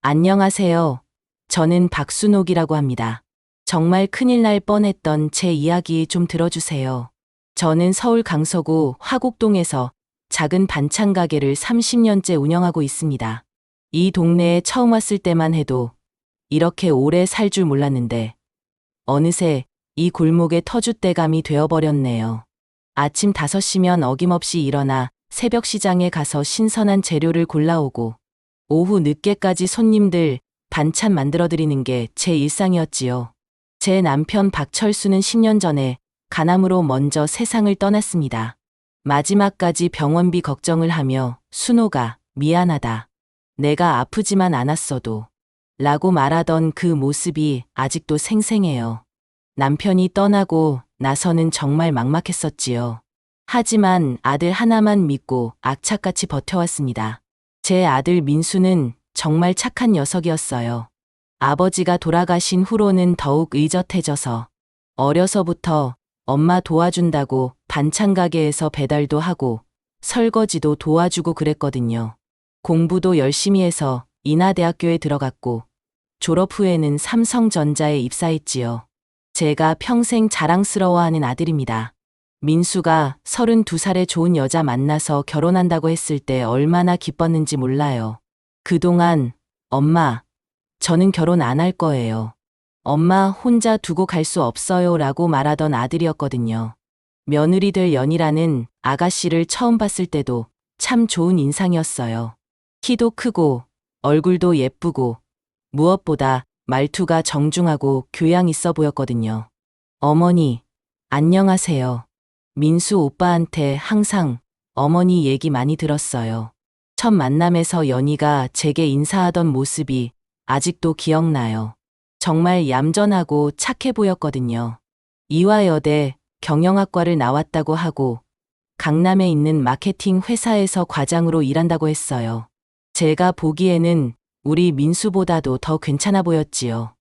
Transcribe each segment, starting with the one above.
안녕하세요. 저는 박순옥이라고 합니다. 정말 큰일 날 뻔했던 제 이야기 좀 들어주세요. 저는 서울 강서구 화곡동에서 작은 반찬 가게를 30년째 운영하고 있습니다. 이 동네에 처음 왔을 때만 해도 이렇게 오래 살 줄 몰랐는데 어느새 이 골목의 터줏대감이 되어버렸네요. 아침 5시면 어김없이 일어나 새벽 시장에 가서 신선한 재료를 골라오고 오후 늦게까지 손님들 반찬 만들어드리는 게 제 일상이었지요. 제 남편 박철수는 10년 전에 간암으로 먼저 세상을 떠났습니다. 마지막까지 병원비 걱정을 하며 순옥아, 미안하다. 내가 아프지만 않았어도 라고 말하던 그 모습이 아직도 생생해요. 남편이 떠나고 나서는 정말 막막했었지요. 하지만 아들 하나만 믿고 악착같이 버텨왔습니다. 제 아들 민수는 정말 착한 녀석이었어요. 아버지가 돌아가신 후로는 더욱 의젓해져서 어려서부터 엄마 도와준다고 반찬 가게에서 배달도 하고 설거지도 도와주고 그랬거든요. 공부도 열심히 해서 인하대학교에 들어갔고 졸업 후에는 삼성전자에 입사했지요. 제가 평생 자랑스러워하는 아들입니다. 민수가 32살에 좋은 여자 만나서 결혼한다고 했을 때 얼마나 기뻤는지 몰라요. 그동안 엄마, 저는 결혼 안 할 거예요. 엄마 혼자 두고 갈 수 없어요 라고 말하던 아들이었거든요. 며느리 될 연희라는 아가씨를 처음 봤을 때도 참 좋은 인상이었어요. 키도 크고 얼굴도 예쁘고 무엇보다 말투가 정중하고 교양 있어 보였거든요. 어머니, 안녕하세요. 민수 오빠한테 항상 어머니 얘기 많이 들었어요. 첫 만남에서 연희가 제게 인사하던 모습이 아직도 기억나요. 정말 얌전하고 착해 보였거든요. 이화여대 경영학과를 나왔다고 하고 강남에 있는 마케팅 회사에서 과장으로 일한다고 했어요. 제가 보기에는 우리 민수보다도 더 괜찮아 보였지요.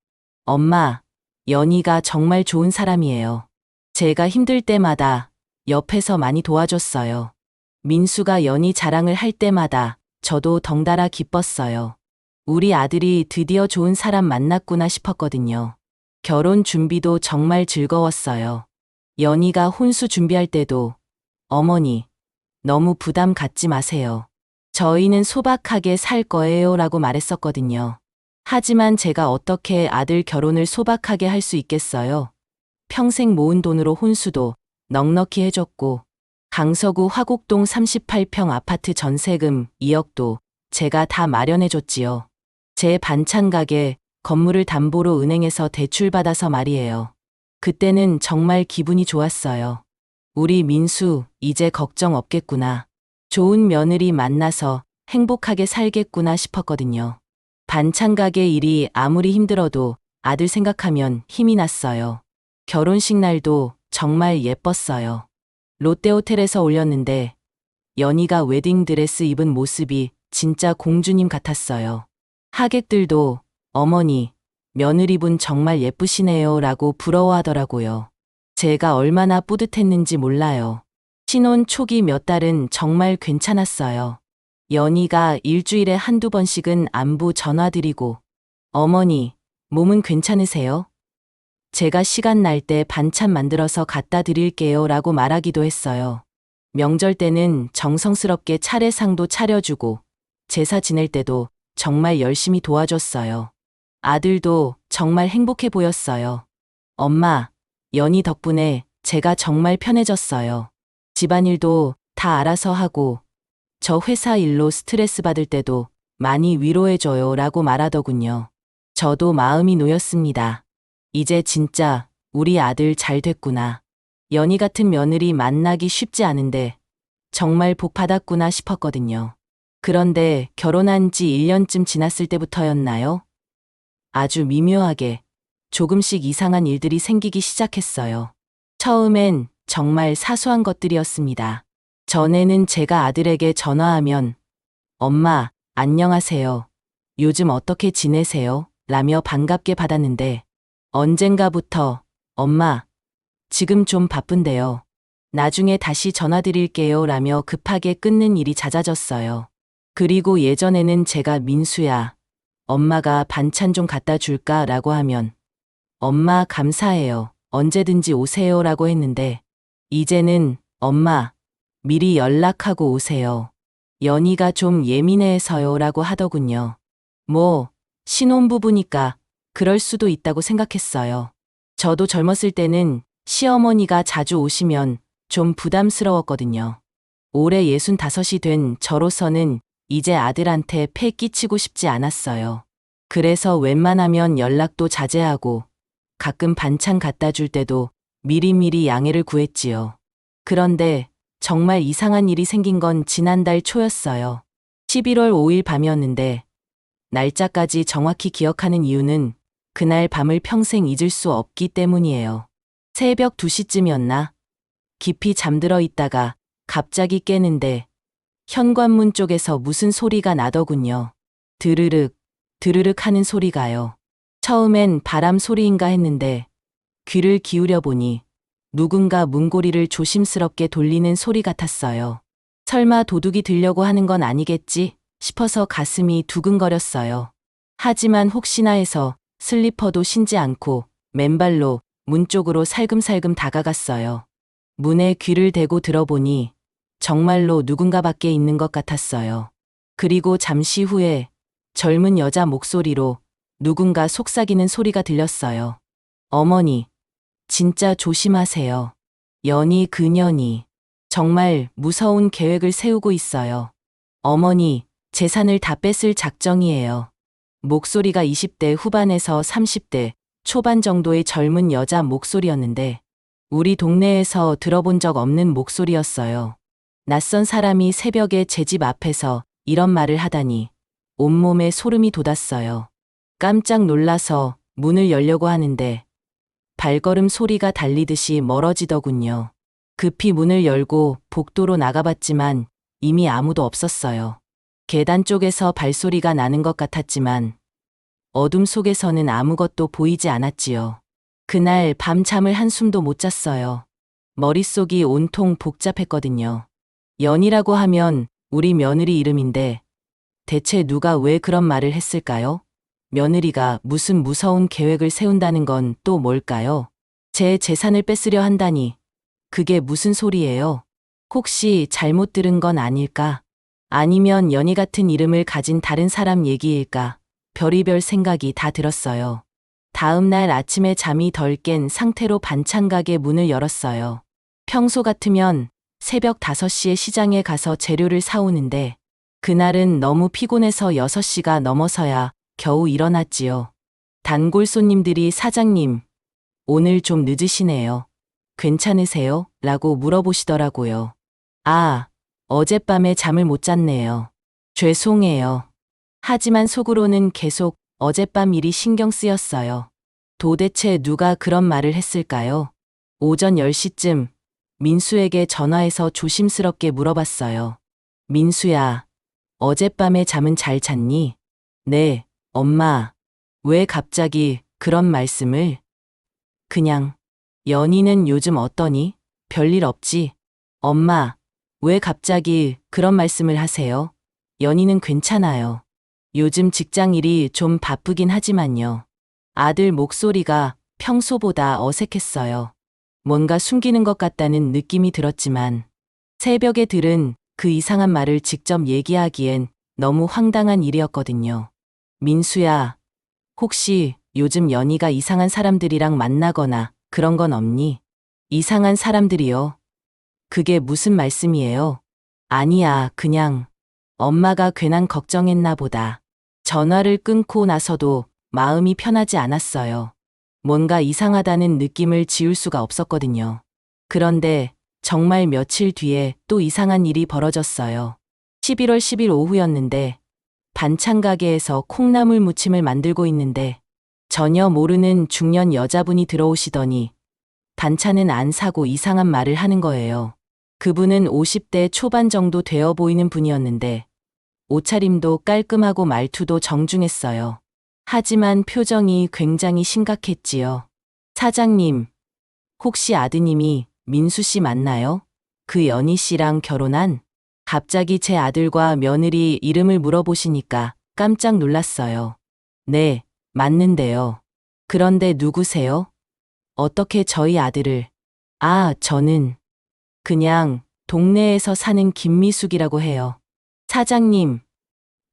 엄마, 연희가 정말 좋은 사람이에요. 제가 힘들 때마다 옆에서 많이 도와줬어요. 민수가 연희 자랑을 할 때마다 저도 덩달아 기뻤어요. 우리 아들이 드디어 좋은 사람 만났구나 싶었거든요. 결혼 준비도 정말 즐거웠어요. 연희가 혼수 준비할 때도 어머니, 너무 부담 갖지 마세요. 저희는 소박하게 살 거예요 라고 말했었거든요. 하지만 제가 어떻게 아들 결혼을 소박하게 할 수 있겠어요? 평생 모은 돈으로 혼수도 넉넉히 해줬고 강서구 화곡동 38평 아파트 전세금 2억도 제가 다 마련해줬지요. 제 반찬 가게 건물을 담보로 은행에서 대출받아서 말이에요. 그때는 정말 기분이 좋았어요. 우리 민수 이제 걱정 없겠구나. 좋은 며느리 만나서 행복하게 살겠구나 싶었거든요. 반찬 가게 일이 아무리 힘들어도 아들 생각하면 힘이 났어요. 결혼식 날도 정말 예뻤어요. 롯데호텔에서 올렸는데 연희가 웨딩드레스 입은 모습이 진짜 공주님 같았어요. 하객들도 어머니, 며느리분 정말 예쁘시네요 라고 부러워하더라고요. 제가 얼마나 뿌듯했는지 몰라요. 신혼 초기 몇 달은 정말 괜찮았어요. 연희가 일주일에 한두 번씩은 안부 전화드리고 어머니, 몸은 괜찮으세요? 제가 시간 날 때 반찬 만들어서 갖다 드릴게요 라고 말하기도 했어요. 명절 때는 정성스럽게 차례상도 차려주고 제사 지낼 때도 정말 열심히 도와줬어요. 아들도 정말 행복해 보였어요. 엄마, 연희 덕분에 제가 정말 편해졌어요. 집안일도 다 알아서 하고 저 회사 일로 스트레스 받을 때도 많이 위로해줘요 라고 말하더군요. 저도 마음이 놓였습니다. 이제 진짜 우리 아들 잘 됐구나. 연희 같은 며느리 만나기 쉽지 않은데 정말 복 받았구나 싶었거든요. 그런데 결혼한 지 1년쯤 지났을 때부터였나요? 아주 미묘하게 조금씩 이상한 일들이 생기기 시작했어요. 처음엔 정말 사소한 것들이었습니다. 전에는 제가 아들에게 전화하면 엄마, 안녕하세요. 요즘 어떻게 지내세요? 라며 반갑게 받았는데 언젠가부터 엄마, 지금 좀 바쁜데요. 나중에 다시 전화드릴게요 라며 급하게 끊는 일이 잦아졌어요. 그리고 예전에는 제가 민수야, 엄마가 반찬 좀 갖다 줄까? 라고 하면 엄마 감사해요. 언제든지 오세요. 라고 했는데 이제는 엄마 미리 연락하고 오세요. 연희가 좀 예민해서요. 라고 하더군요. 뭐 신혼부부니까 그럴 수도 있다고 생각했어요. 저도 젊었을 때는 시어머니가 자주 오시면 좀 부담스러웠거든요. 올해 65이 된 저로서는 이제 아들한테 패 끼치고 싶지 않았어요. 그래서 웬만하면 연락도 자제하고 가끔 반찬 갖다 줄 때도 미리미리 양해를 구했지요. 그런데 정말 이상한 일이 생긴 건 지난달 초였어요. 11월 5일 밤이었는데 날짜까지 정확히 기억하는 이유는 그날 밤을 평생 잊을 수 없기 때문이에요. 새벽 2시쯤이었나? 깊이 잠들어 있다가 갑자기 깨는데 현관문 쪽에서 무슨 소리가 나더군요. 드르륵, 드르륵 하는 소리가요. 처음엔 바람 소리인가 했는데 귀를 기울여 보니 누군가 문고리를 조심스럽게 돌리는 소리 같았어요. 설마 도둑이 들려고 하는 건 아니겠지 싶어서 가슴이 두근거렸어요. 하지만 혹시나 해서 슬리퍼도 신지 않고 맨발로 문 쪽으로 살금살금 다가갔어요. 문에 귀를 대고 들어보니 정말로 누군가 밖에 있는 것 같았어요. 그리고 잠시 후에 젊은 여자 목소리로 누군가 속삭이는 소리가 들렸어요. 어머니, 진짜 조심하세요. 연희 그년이 정말 무서운 계획을 세우고 있어요. 어머니, 재산을 다 뺏을 작정이에요. 목소리가 20대 후반에서 30대 초반 정도의 젊은 여자 목소리였는데 우리 동네에서 들어본 적 없는 목소리였어요. 낯선 사람이 새벽에 제 집 앞에서 이런 말을 하다니 온몸에 소름이 돋았어요. 깜짝 놀라서 문을 열려고 하는데 발걸음 소리가 달리듯이 멀어지더군요. 급히 문을 열고 복도로 나가봤지만 이미 아무도 없었어요. 계단 쪽에서 발소리가 나는 것 같았지만 어둠 속에서는 아무것도 보이지 않았지요. 그날 밤 잠을 한숨도 못 잤어요. 머릿속이 온통 복잡했거든요. 연희라고 하면 우리 며느리 이름인데 대체 누가 왜 그런 말을 했을까요? 며느리가 무슨 무서운 계획을 세운다는 건 또 뭘까요? 제 재산을 뺏으려 한다니 그게 무슨 소리예요? 혹시 잘못 들은 건 아닐까? 아니면 연희 같은 이름을 가진 다른 사람 얘기일까? 별의별 생각이 다 들었어요. 다음 날 아침에 잠이 덜 깬 상태로 반찬 가게 문을 열었어요. 평소 같으면 새벽 5시에 시장에 가서 재료를 사오는데 그날은 너무 피곤해서 6시가 넘어서야 겨우 일어났지요. 단골 손님들이 사장님, 오늘 좀 늦으시네요. 괜찮으세요? 라고 물어보시더라고요. 아, 어젯밤에 잠을 못 잤네요. 죄송해요. 하지만 속으로는 계속 어젯밤 일이 신경 쓰였어요. 도대체 누가 그런 말을 했을까요? 오전 10시쯤 민수에게 전화해서 조심스럽게 물어봤어요. 민수야, 어젯밤에 잠은 잘 잤니? 네, 엄마. 왜 갑자기 그런 말씀을? 그냥, 연희는 요즘 어떠니? 별일 없지? 엄마, 왜 갑자기 그런 말씀을 하세요? 연희는 괜찮아요. 요즘 직장 일이 좀 바쁘긴 하지만요. 아들 목소리가 평소보다 어색했어요. 뭔가 숨기는 것 같다는 느낌이 들었지만 새벽에 들은 그 이상한 말을 직접 얘기하기엔 너무 황당한 일이었거든요. 민수야, 혹시 요즘 연희가 이상한 사람들이랑 만나거나 그런 건 없니? 이상한 사람들이요? 그게 무슨 말씀이에요? 아니야, 그냥 엄마가 괜한 걱정했나 보다. 전화를 끊고 나서도 마음이 편하지 않았어요. 뭔가 이상하다는 느낌을 지울 수가 없었거든요. 그런데 정말 며칠 뒤에 또 이상한 일이 벌어졌어요. 11월 10일 오후였는데 반찬 가게에서 콩나물 무침을 만들고 있는데 전혀 모르는 중년 여자분이 들어오시더니 반찬은 안 사고 이상한 말을 하는 거예요. 그분은 50대 초반 정도 되어 보이는 분이었는데 옷차림도 깔끔하고 말투도 정중했어요. 하지만 표정이 굉장히 심각했지요. 사장님, 혹시 아드님이 민수 씨 맞나요? 그 연희 씨랑 결혼한? 갑자기 제 아들과 며느리 이름을 물어보시니까 깜짝 놀랐어요. 네, 맞는데요. 그런데 누구세요? 어떻게 저희 아들을? 아, 저는 그냥 동네에서 사는 김미숙이라고 해요. 사장님,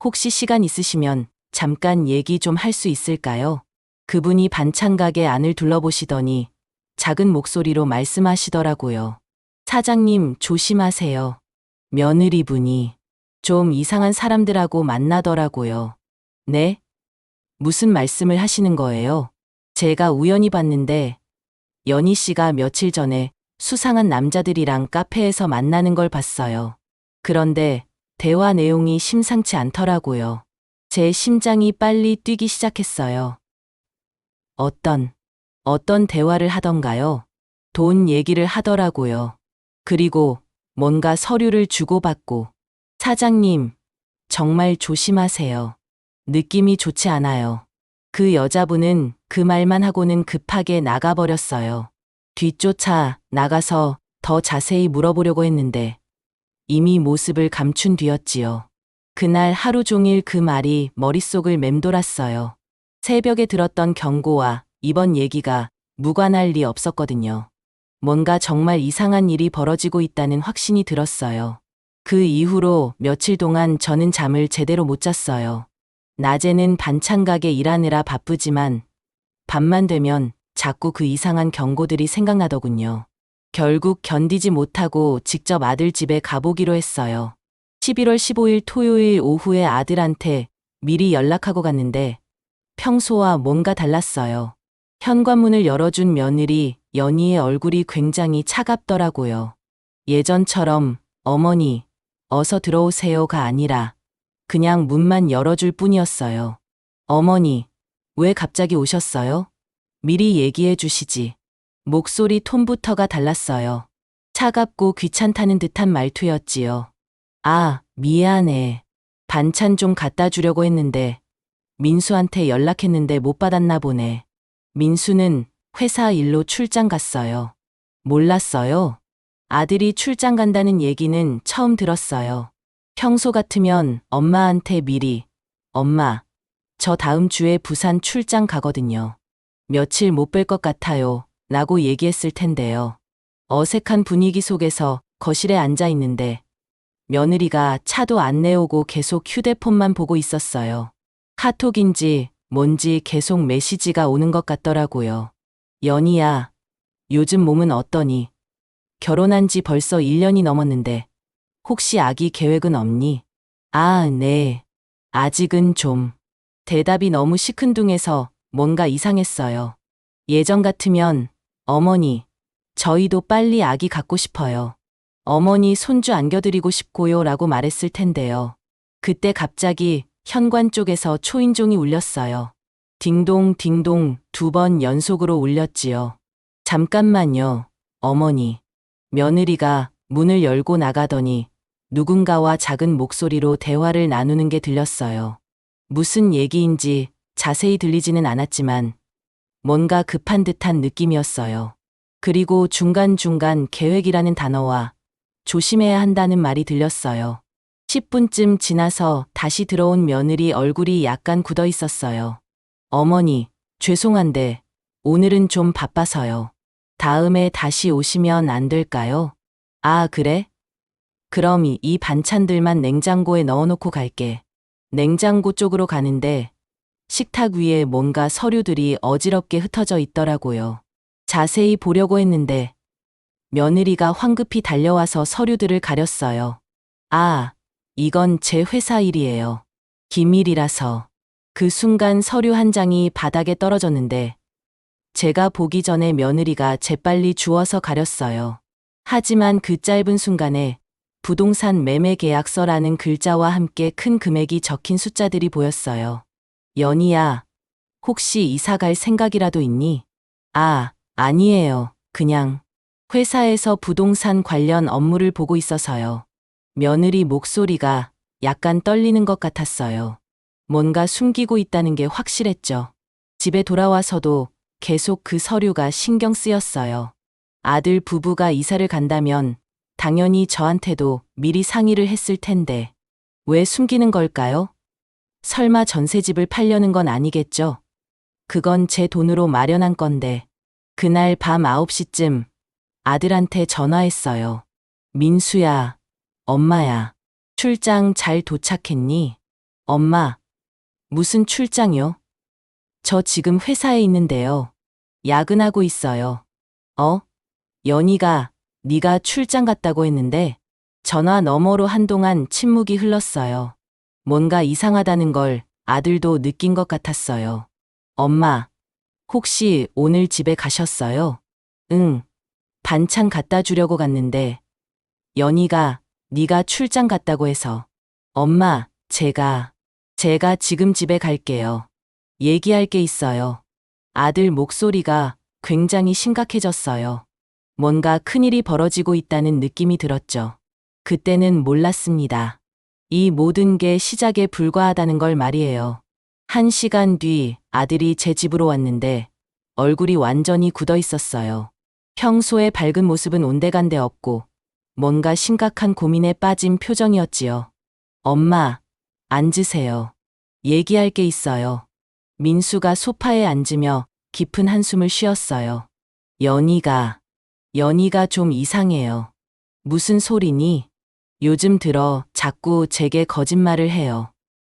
혹시 시간 있으시면 잠깐 얘기 좀 할 수 있을까요? 그분이 반찬 가게 안을 둘러보시더니 작은 목소리로 말씀하시더라고요. 사장님, 조심하세요. 며느리분이 좀 이상한 사람들하고 만나더라고요. 네? 무슨 말씀을 하시는 거예요? 제가 우연히 봤는데 연희 씨가 며칠 전에 수상한 남자들이랑 카페에서 만나는 걸 봤어요. 그런데 대화 내용이 심상치 않더라고요. 제 심장이 빨리 뛰기 시작했어요. 어떤 대화를 하던가요? 돈 얘기를 하더라고요. 그리고 뭔가 서류를 주고받고. 사장님, 정말 조심하세요. 느낌이 좋지 않아요. 그 여자분은 그 말만 하고는 급하게 나가버렸어요. 뒤쫓아 나가서 더 자세히 물어보려고 했는데 이미 모습을 감춘 뒤였지요. 그날 하루 종일 그 말이 머릿속을 맴돌았어요. 새벽에 들었던 경고와 이번 얘기가 무관할 리 없었거든요. 뭔가 정말 이상한 일이 벌어지고 있다는 확신이 들었어요. 그 이후로 며칠 동안 저는 잠을 제대로 못 잤어요. 낮에는 반찬 가게 일하느라 바쁘지만 밤만 되면 자꾸 그 이상한 경고들이 생각나더군요. 결국 견디지 못하고 직접 아들 집에 가보기로 했어요. 11월 15일 토요일 오후에 아들한테 미리 연락하고 갔는데 평소와 뭔가 달랐어요. 현관문을 열어준 며느리 연희의 얼굴이 굉장히 차갑더라고요. 예전처럼 어머니, 어서 들어오세요가 아니라 그냥 문만 열어줄 뿐이었어요. 어머니, 왜 갑자기 오셨어요? 미리 얘기해 주시지. 목소리 톤부터가 달랐어요. 차갑고 귀찮다는 듯한 말투였지요. 아, 미안해. 반찬 좀 갖다 주려고 했는데 민수한테 연락했는데 못 받았나 보네. 민수는 회사 일로 출장 갔어요. 몰랐어요? 아들이 출장 간다는 얘기는 처음 들었어요. 평소 같으면 엄마한테 미리, 엄마, 저 다음 주에 부산 출장 가거든요. 며칠 못 뵐 것 같아요. 라고 얘기했을 텐데요. 어색한 분위기 속에서 거실에 앉아 있는데 며느리가 차도 안 내오고 계속 휴대폰만 보고 있었어요. 카톡인지 뭔지 계속 메시지가 오는 것 같더라고요. 연희야, 요즘 몸은 어떠니? 결혼한 지 벌써 1년이 넘었는데 혹시 아기 계획은 없니? 아, 네. 아직은 좀. 대답이 너무 시큰둥해서 뭔가 이상했어요. 예전 같으면 어머니, 저희도 빨리 아기 갖고 싶어요. 어머니 손주 안겨드리고 싶고요 라고 말했을 텐데요. 그때 갑자기 현관 쪽에서 초인종이 울렸어요. 딩동 딩동 2번 연속으로 울렸지요. 잠깐만요, 어머니. 며느리가 문을 열고 나가더니 누군가와 작은 목소리로 대화를 나누는 게 들렸어요. 무슨 얘기인지 자세히 들리지는 않았지만 뭔가 급한 듯한 느낌이었어요. 그리고 중간중간 계획이라는 단어와 조심해야 한다는 말이 들렸어요. 10분쯤 지나서 다시 들어온 며느리 얼굴이 약간 굳어 있었어요. 어머니, 죄송한데 오늘은 좀 바빠서요. 다음에 다시 오시면 안 될까요? 아, 그래? 그럼 이 반찬들만 냉장고에 넣어놓고 갈게. 냉장고 쪽으로 가는데 식탁 위에 뭔가 서류들이 어지럽게 흩어져 있더라고요. 자세히 보려고 했는데 며느리가 황급히 달려와서 서류들을 가렸어요. 아, 이건 제 회사 일이에요. 기밀이라서. 그 순간 서류 한 장이 바닥에 떨어졌는데 제가 보기 전에 며느리가 재빨리 주워서 가렸어요. 하지만 그 짧은 순간에 부동산 매매 계약서라는 글자와 함께 큰 금액이 적힌 숫자들이 보였어요. 연희야, 혹시 이사 갈 생각이라도 있니? 아, 아니에요. 그냥 회사에서 부동산 관련 업무를 보고 있어서요. 며느리 목소리가 약간 떨리는 것 같았어요. 뭔가 숨기고 있다는 게 확실했죠. 집에 돌아와서도 계속 그 서류가 신경 쓰였어요. 아들 부부가 이사를 간다면 당연히 저한테도 미리 상의를 했을 텐데 왜 숨기는 걸까요? 설마 전셋집을 팔려는 건 아니겠죠? 그건 제 돈으로 마련한 건데. 그날 밤 9시쯤 아들한테 전화했어요. 민수야, 엄마야, 출장 잘 도착했니? 엄마, 무슨 출장이요? 저 지금 회사에 있는데요. 야근하고 있어요. 연희가 네가 출장 갔다고 했는데 전화 너머로 한동안 침묵이 흘렀어요. 뭔가 이상하다는 걸 아들도 느낀 것 같았어요. 엄마, 혹시 오늘 집에 가셨어요? 응, 반찬 갖다 주려고 갔는데 연희가 네가 출장 갔다고 해서. 엄마, 제가 지금 집에 갈게요. 얘기할 게 있어요. 아들 목소리가 굉장히 심각해졌어요. 뭔가 큰일이 벌어지고 있다는 느낌이 들었죠. 그때는 몰랐습니다. 이 모든 게 시작에 불과하다는 걸 말이에요. 1시간 뒤 아들이 제 집으로 왔는데 얼굴이 완전히 굳어 있었어요. 평소의 밝은 모습은 온데간데 없고 뭔가 심각한 고민에 빠진 표정이었지요. 엄마, 앉으세요. 얘기할 게 있어요. 민수가 소파에 앉으며 깊은 한숨을 쉬었어요. 연희가 좀 이상해요. 무슨 소리니? 요즘 들어 자꾸 제게 거짓말을 해요.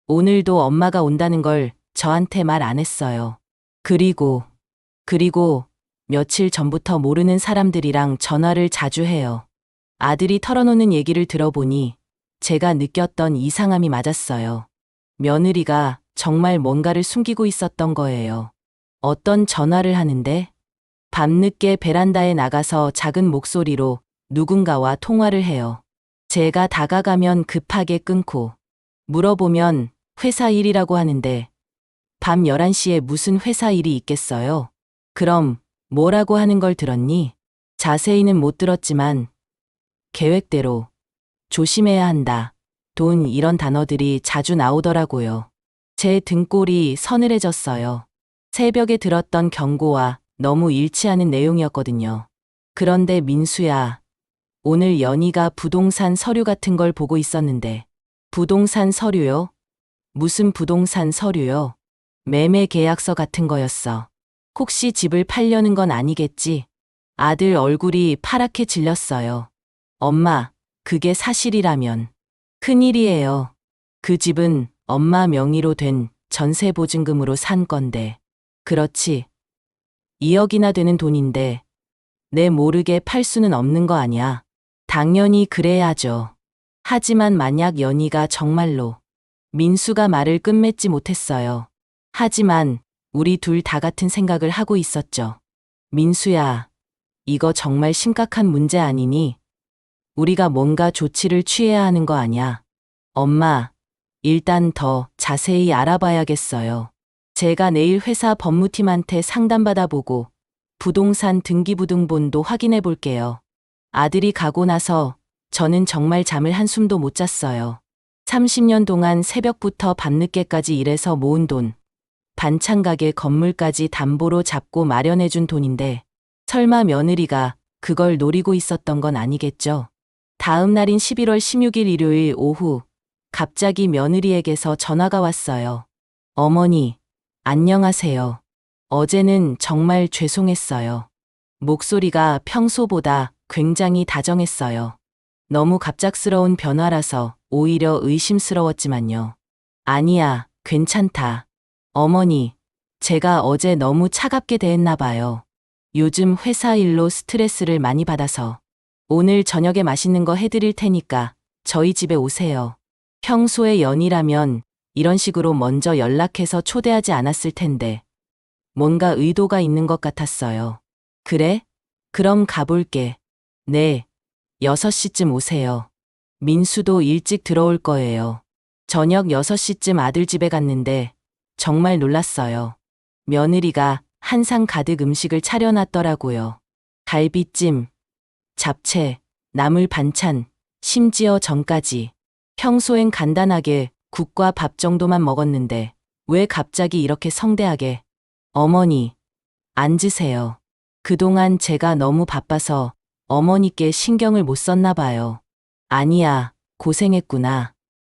오늘도 엄마가 온다는 걸 저한테 말 안 했어요. 그리고 며칠 전부터 모르는 사람들이랑 전화를 자주 해요. 아들이 털어놓는 얘기를 들어보니 제가 느꼈던 이상함이 맞았어요. 며느리가 정말 뭔가를 숨기고 있었던 거예요. 어떤 전화를 하는데? 밤늦게 베란다에 나가서 작은 목소리로 누군가와 통화를 해요. 제가 다가가면 급하게 끊고 물어보면 회사 일이라고 하는데 밤 11시에 무슨 회사 일이 있겠어요? 그럼 뭐라고 하는 걸 들었니? 자세히는 못 들었지만 계획대로 조심해야 한다. 돈 이런 단어들이 자주 나오더라고요. 제 등골이 서늘해졌어요. 새벽에 들었던 경고와 너무 일치하는 내용이었거든요. 그런데 민수야, 오늘 연희가 부동산 서류 같은 걸 보고 있었는데. 부동산 서류요? 무슨 부동산 서류요? 매매 계약서 같은 거였어. 혹시 집을 팔려는 건 아니겠지? 아들 얼굴이 파랗게 질렸어요. 엄마, 그게 사실이라면 큰일이에요. 그 집은 엄마 명의로 된 전세보증금으로 산 건데. 그렇지. 2억이나 되는 돈인데 내 모르게 팔 수는 없는 거 아니야. 당연히 그래야죠. 하지만 만약 연희가 정말로. 민수가 말을 끝맺지 못했어요. 하지만 우리 둘 다 같은 생각을 하고 있었죠. 민수야, 이거 정말 심각한 문제 아니니? 우리가 뭔가 조치를 취해야 하는 거 아냐? 엄마, 일단 더 자세히 알아봐야겠어요. 제가 내일 회사 법무팀한테 상담받아보고 부동산 등기부등본도 확인해 볼게요. 아들이 가고 나서 저는 정말 잠을 한숨도 못 잤어요. 30년 동안 새벽부터 밤늦게까지 일해서 모은 돈, 반찬 가게 건물까지 담보로 잡고 마련해준 돈인데 설마 며느리가 그걸 노리고 있었던 건 아니겠죠? 다음 날인 11월 16일 일요일 오후 갑자기 며느리에게서 전화가 왔어요. 어머니, 안녕하세요. 어제는 정말 죄송했어요. 목소리가 평소보다 굉장히 다정했어요. 너무 갑작스러운 변화라서 오히려 의심스러웠지만요. 아니야, 괜찮다. 어머니, 제가 어제 너무 차갑게 대했나 봐요. 요즘 회사 일로 스트레스를 많이 받아서. 오늘 저녁에 맛있는 거 해드릴 테니까 저희 집에 오세요. 평소에 연이라면 이런 식으로 먼저 연락해서 초대하지 않았을 텐데 뭔가 의도가 있는 것 같았어요. 그래? 그럼 가볼게. 네. 6시쯤 오세요. 민수도 일찍 들어올 거예요. 저녁 6시쯤 아들 집에 갔는데 정말 놀랐어요. 며느리가 한 상 가득 음식을 차려놨더라고요. 갈비찜, 잡채, 나물 반찬, 심지어 전까지. 평소엔 간단하게 국과 밥 정도만 먹었는데 왜 갑자기 이렇게 성대하게. 어머니, 앉으세요. 그동안 제가 너무 바빠서 어머니께 신경을 못 썼나 봐요. 아니야, 고생했구나.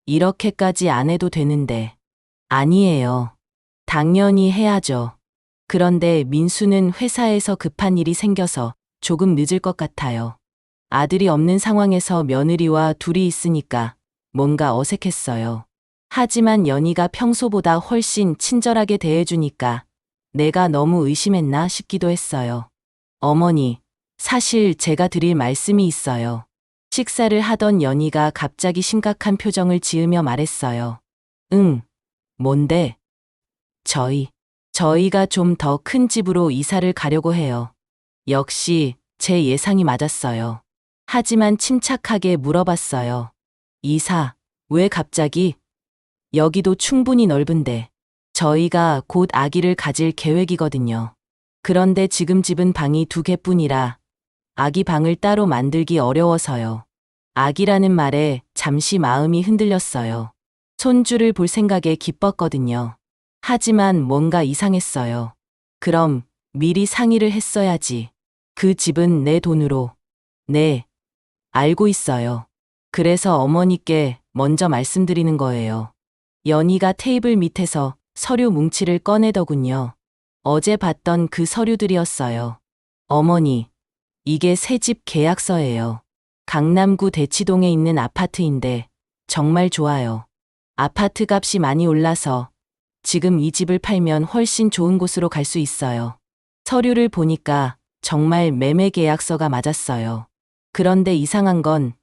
이렇게까지 안 해도 되는데. 아니에요. 당연히 해야죠. 그런데 민수는 회사에서 급한 일이 생겨서 조금 늦을 것 같아요. 아들이 없는 상황에서 며느리와 둘이 있으니까 뭔가 어색했어요. 하지만 연희가 평소보다 훨씬 친절하게 대해주니까 내가 너무 의심했나 싶기도 했어요. 어머니, 사실 제가 드릴 말씀이 있어요. 식사를 하던 연희가 갑자기 심각한 표정을 지으며 말했어요. 응, 뭔데? 저희가 좀 더 큰 집으로 이사를 가려고 해요. 역시 제 예상이 맞았어요. 하지만 침착하게 물어봤어요. 이사, 왜 갑자기? 여기도 충분히 넓은데. 저희가 곧 아기를 가질 계획이거든요. 그런데 지금 집은 방이 2개뿐이라 아기 방을 따로 만들기 어려워서요. 아기라는 말에 잠시 마음이 흔들렸어요. 손주를 볼 생각에 기뻤거든요. 하지만 뭔가 이상했어요. 그럼 미리 상의를 했어야지. 그 집은 내 돈으로. 네, 알고 있어요. 그래서 어머니께 먼저 말씀드리는 거예요. 연희가 테이블 밑에서 서류 뭉치를 꺼내더군요. 어제 봤던 그 서류들이었어요. 어머니, 이게 새집 계약서예요. 강남구 대치동에 있는 아파트인데 정말 좋아요. 아파트 값이 많이 올라서 지금 이 집을 팔면 훨씬 좋은 곳으로 갈 수 있어요. 서류를 보니까 정말 매매 계약서가 맞았어요. 그런데 이상한 건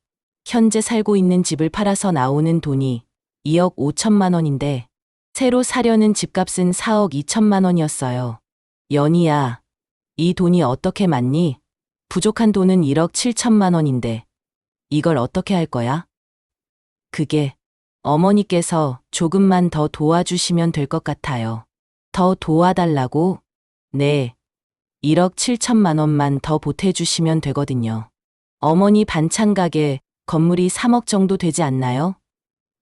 현재 살고 있는 집을 팔아서 나오는 돈이 2억 5천만 원인데 새로 사려는 집값은 4억 2천만 원이었어요. 연희야, 이 돈이 어떻게 맞니? 부족한 돈은 1억 7천만 원인데 이걸 어떻게 할 거야? 그게 어머니께서 조금만 더 도와주시면 될 것 같아요. 더 도와달라고? 네, 1억 7천만 원만 더 보태주시면 되거든요. 어머니 반찬 가게 건물이 3억 정도 되지 않나요?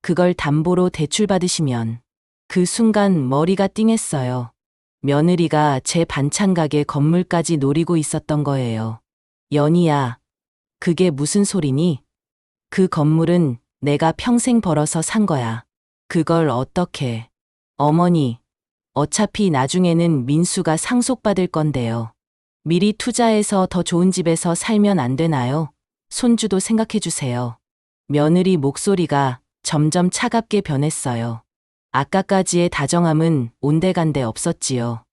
그걸 담보로 대출받으시면. 그 순간 머리가 띵했어요. 며느리가 제 반찬 가게 건물까지 노리고 있었던 거예요. 연희야, 그게 무슨 소리니? 그 건물은 내가 평생 벌어서 산 거야. 그걸 어떻게? 어머니, 어차피 나중에는 민수가 상속받을 건데요. 미리 투자해서 더 좋은 집에서 살면 안 되나요? 손주도 생각해 주세요. 며느리 목소리가 점점 차갑게 변했어요. 아까까지의 다정함은 온데간데 없었지요.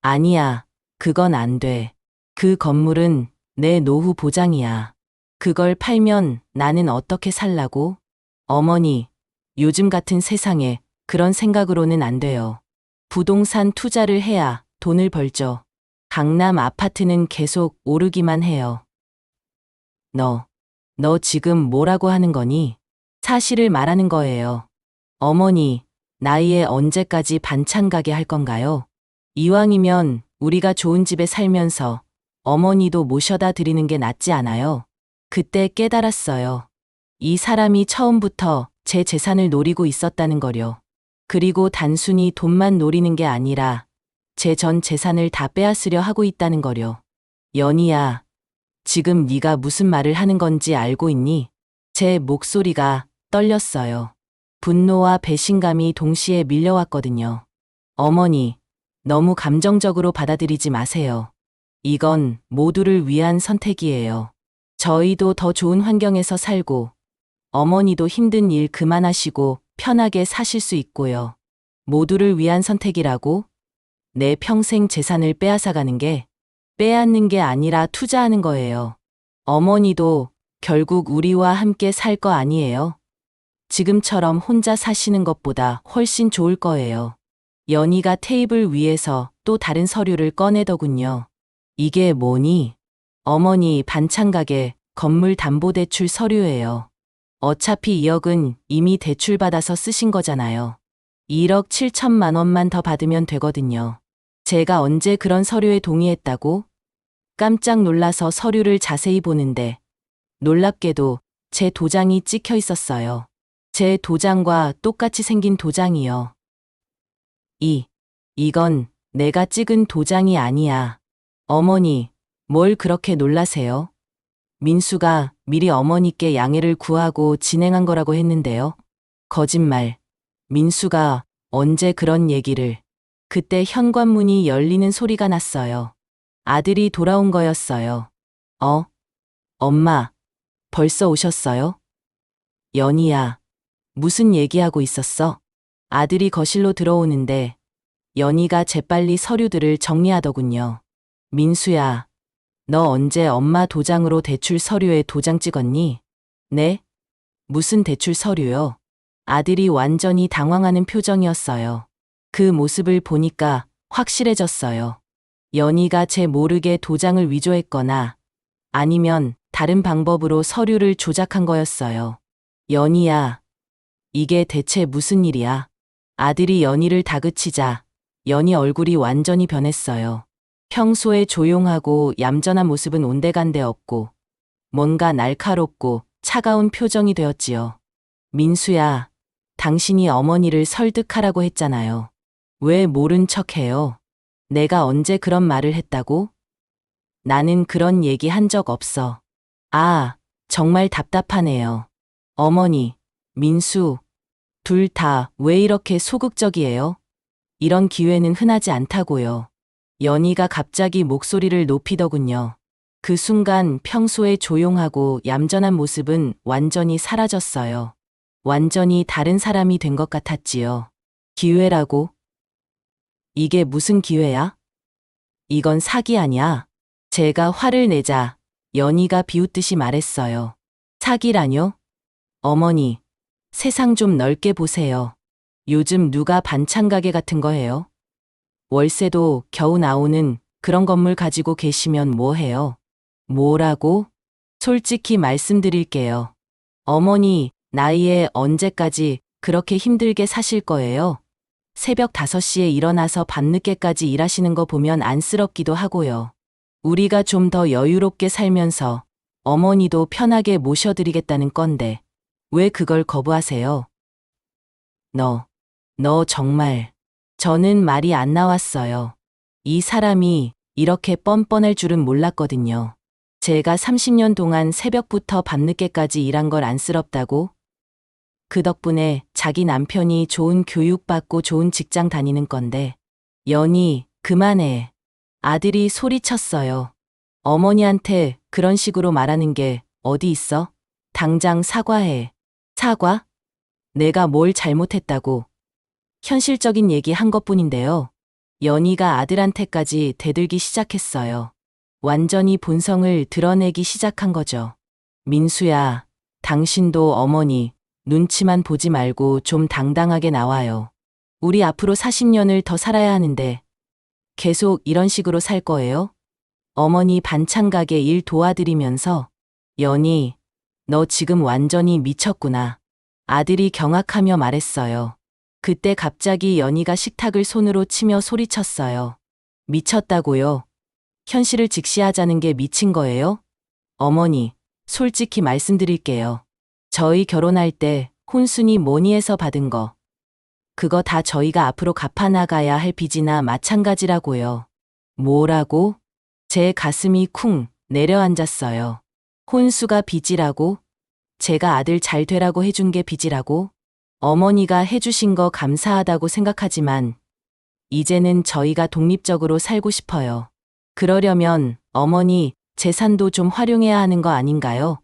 아니야, 그건 안 돼. 그 건물은 내 노후 보장이야. 그걸 팔면 나는 어떻게 살라고? 어머니, 요즘 같은 세상에 그런 생각으로는 안 돼요. 부동산 투자를 해야 돈을 벌죠. 강남 아파트는 계속 오르기만 해요. 너 지금 뭐라고 하는 거니? 사실을 말하는 거예요. 어머니, 나이에 언제까지 반찬 가게 할 건가요? 이왕이면 우리가 좋은 집에 살면서 어머니도 모셔다 드리는 게 낫지 않아요? 그때 깨달았어요. 이 사람이 처음부터 제 재산을 노리고 있었다는 거요. 그리고 단순히 돈만 노리는 게 아니라 제 전 재산을 다 빼앗으려 하고 있다는 거요. 연희야, 지금 네가 무슨 말을 하는 건지 알고 있니? 제 목소리가 떨렸어요. 분노와 배신감이 동시에 밀려왔거든요. 어머니, 너무 감정적으로 받아들이지 마세요. 이건 모두를 위한 선택이에요. 저희도 더 좋은 환경에서 살고, 어머니도 힘든 일 그만하시고 편하게 사실 수 있고요. 모두를 위한 선택이라고? 내 평생 재산을 빼앗아가는 게, 빼앗는 게 아니라 투자하는 거예요. 어머니도 결국 우리와 함께 살 거 아니에요? 지금처럼 혼자 사시는 것보다 훨씬 좋을 거예요. 연희가 테이블 위에서 또 다른 서류를 꺼내더군요. 이게 뭐니? 어머니 반찬 가게 건물 담보대출 서류예요. 어차피 2억은 이미 대출받아서 쓰신 거잖아요. 1억 7천만 원만 더 받으면 되거든요. 제가 언제 그런 서류에 동의했다고? 깜짝 놀라서 서류를 자세히 보는데 놀랍게도 제 도장이 찍혀 있었어요. 제 도장과 똑같이 생긴 도장이요. 이건 내가 찍은 도장이 아니야. 어머니, 뭘 그렇게 놀라세요? 민수가 미리 어머니께 양해를 구하고 진행한 거라고 했는데요. 거짓말. 민수가 언제 그런 얘기를. 그때 현관문이 열리는 소리가 났어요. 아들이 돌아온 거였어요. 엄마, 벌써 오셨어요? 연희야, 무슨 얘기하고 있었어? 아들이 거실로 들어오는데 연희가 재빨리 서류들을 정리하더군요. 민수야, 너 언제 엄마 도장으로 대출 서류에 도장 찍었니? 네? 무슨 대출 서류요? 아들이 완전히 당황하는 표정이었어요. 그 모습을 보니까 확실해졌어요. 연희가 제 모르게 도장을 위조했거나 아니면 다른 방법으로 서류를 조작한 거였어요. 연희야, 이게 대체 무슨 일이야? 아들이 연희를 다그치자 연희 얼굴이 완전히 변했어요. 평소에 조용하고 얌전한 모습은 온데간데 없고 뭔가 날카롭고 차가운 표정이 되었지요. 민수야, 당신이 어머니를 설득하라고 했잖아요. 왜 모른 척해요? 내가 언제 그런 말을 했다고? 나는 그런 얘기 한 적 없어. 아, 정말 답답하네요. 어머니, 민수, 둘 다 왜 이렇게 소극적이에요? 이런 기회는 흔하지 않다고요. 연희가 갑자기 목소리를 높이더군요. 그 순간 평소에 조용하고 얌전한 모습은 완전히 사라졌어요. 완전히 다른 사람이 된 것 같았지요. 기회라고? 이게 무슨 기회야? 이건 사기 아니야. 제가 화를 내자 연희가 비웃듯이 말했어요. 사기라뇨? 어머니, 세상 좀 넓게 보세요. 요즘 누가 반찬 가게 같은 거 해요? 월세도 겨우 나오는 그런 건물 가지고 계시면 뭐 해요? 뭐라고? 솔직히 말씀드릴게요. 어머니, 나이에 언제까지 그렇게 힘들게 사실 거예요? 새벽 5시에 일어나서 밤늦게까지 일하시는 거 보면 안쓰럽기도 하고요. 우리가 좀 더 여유롭게 살면서 어머니도 편하게 모셔드리겠다는 건데 왜 그걸 거부하세요? 너 정말. 저는 말이 안 나왔어요. 이 사람이 이렇게 뻔뻔할 줄은 몰랐거든요. 제가 30년 동안 새벽부터 밤늦게까지 일한 걸 안쓰럽다고? 그 덕분에 자기 남편이 좋은 교육받고 좋은 직장 다니는 건데. 연희, 그만해. 아들이 소리쳤어요. 어머니한테 그런 식으로 말하는 게 어디 있어? 당장 사과해. 사과? 내가 뭘 잘못했다고. 현실적인 얘기 한 것뿐인데요. 연희가 아들한테까지 대들기 시작했어요. 완전히 본성을 드러내기 시작한 거죠. 민수야, 당신도 어머니 눈치만 보지 말고 좀 당당하게 나와요. 우리 앞으로 40년을 더 살아야 하는데 계속 이런 식으로 살 거예요? 어머니 반찬 가게 일 도와드리면서. 연희, 너 지금 완전히 미쳤구나. 아들이 경악하며 말했어요. 그때 갑자기 연희가 식탁을 손으로 치며 소리쳤어요. 미쳤다고요? 현실을 직시하자는 게 미친 거예요? 어머니, 솔직히 말씀드릴게요. 저희 결혼할 때 혼순이 모니에서 받은 거. 그거 다 저희가 앞으로 갚아나가야 할 빚이나 마찬가지라고요. 뭐라고? 제 가슴이 쿵 내려앉았어요. 혼수가 빚이라고? 제가 아들 잘 되라고 해준 게 빚이라고? 어머니가 해주신 거 감사하다고 생각하지만 이제는 저희가 독립적으로 살고 싶어요. 그러려면 어머니 재산도 좀 활용해야 하는 거 아닌가요?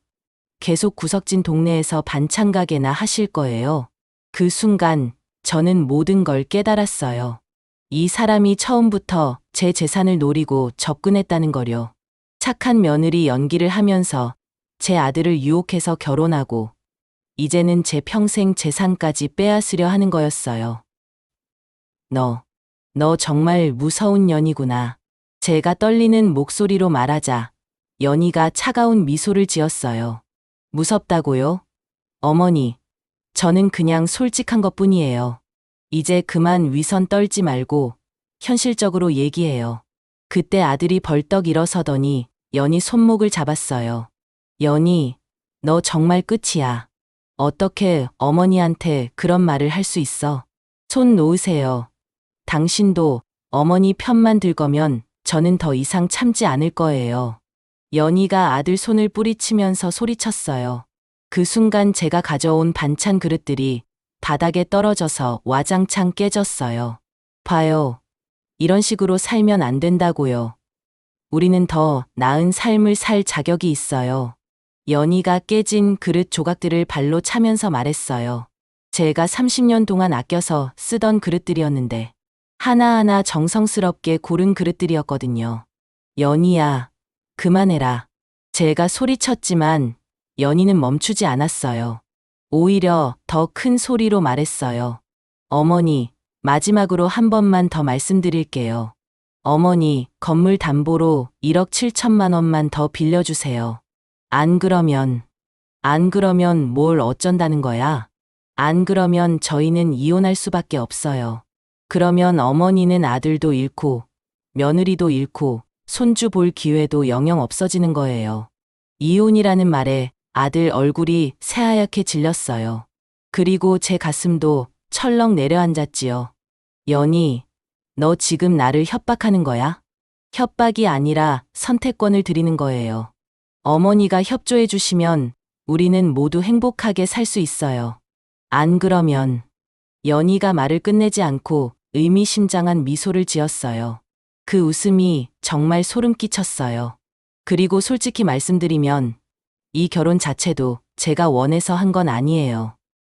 계속 구석진 동네에서 반찬 가게나 하실 거예요. 그 순간 저는 모든 걸 깨달았어요. 이 사람이 처음부터 제 재산을 노리고 접근했다는 거요. 착한 며느리 연기를 하면서 제 아들을 유혹해서 결혼하고 이제는 제 평생 재산까지 빼앗으려 하는 거였어요. 너 정말 무서운 년이구나. 제가 떨리는 목소리로 말하자 연희가 차가운 미소를 지었어요. 무섭다고요? 어머니, 저는 그냥 솔직한 것뿐이에요. 이제 그만 위선 떨지 말고 현실적으로 얘기해요. 그때 아들이 벌떡 일어서더니 연희 손목을 잡았어요. 연희, 너 정말 끝이야. 어떻게 어머니한테 그런 말을 할 수 있어? 손 놓으세요. 당신도 어머니 편만 들 거면 저는 더 이상 참지 않을 거예요. 연희가 아들 손을 뿌리치면서 소리쳤어요. 그 순간 제가 가져온 반찬 그릇들이 바닥에 떨어져서 와장창 깨졌어요. 봐요. 이런 식으로 살면 안 된다고요. 우리는 더 나은 삶을 살 자격이 있어요. 연희가 깨진 그릇 조각들을 발로 차면서 말했어요. 제가 30년 동안 아껴서 쓰던 그릇들이었는데 하나하나 정성스럽게 고른 그릇들이었거든요. 연희야, 그만해라. 제가 소리쳤지만 연희는 멈추지 않았어요. 오히려 더 큰 소리로 말했어요. 어머니, 마지막으로 한 번만 더 말씀드릴게요. 어머니, 건물 담보로 1억 7천만 원만 더 빌려주세요. 안 그러면 뭘 어쩐다는 거야? 안 그러면 저희는 이혼할 수밖에 없어요. 그러면 어머니는 아들도 잃고, 며느리도 잃고, 손주 볼 기회도 영영 없어지는 거예요. 이혼이라는 말에 아들 얼굴이 새하얗게 질렸어요. 그리고 제 가슴도 철렁 내려앉았지요. 연희, 너 지금 나를 협박하는 거야? 협박이 아니라 선택권을 드리는 거예요. 어머니가 협조해 주시면 우리는 모두 행복하게 살 수 있어요. 안 그러면 연희가 말을 끝내지 않고 의미심장한 미소를 지었어요. 그 웃음이 정말 소름 끼쳤어요. 그리고 솔직히 말씀드리면 이 결혼 자체도 제가 원해서 한 건 아니에요.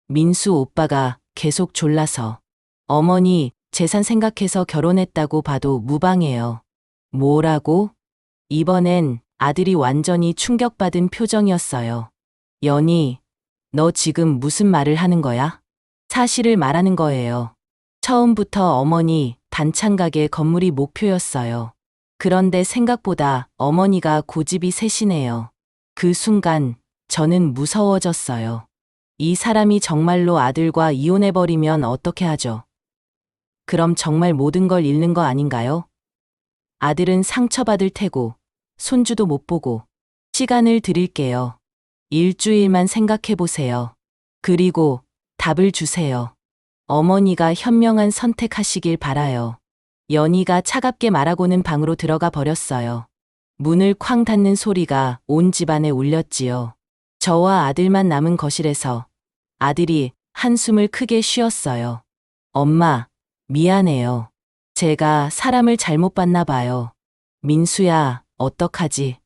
민수 오빠가 계속 졸라서. 어머니, 재산 생각해서 결혼했다고 봐도 무방해요. 뭐라고? 이번엔 아들이 완전히 충격받은 표정이었어요. 연희, 너 지금 무슨 말을 하는 거야? 사실을 말하는 거예요. 처음부터 어머니 반찬 가게 건물이 목표였어요. 그런데 생각보다 어머니가 고집이 세시네요. 그 순간 저는 무서워졌어요. 이 사람이 정말로 아들과 이혼해버리면 어떻게 하죠? 그럼 정말 모든 걸 잃는 거 아닌가요? 아들은 상처받을 테고, 손주도 못 보고, 시간을 드릴게요. 일주일만 생각해보세요. 그리고 답을 주세요. 어머니가 현명한 선택하시길 바라요. 연희가 차갑게 말하고는 방으로 들어가 버렸어요. 문을 쾅 닫는 소리가 온 집안에 울렸지요. 저와 아들만 남은 거실에서 아들이 한숨을 크게 쉬었어요. 엄마, 미안해요. 제가 사람을 잘못 봤나 봐요. 민수야, 어떡하지?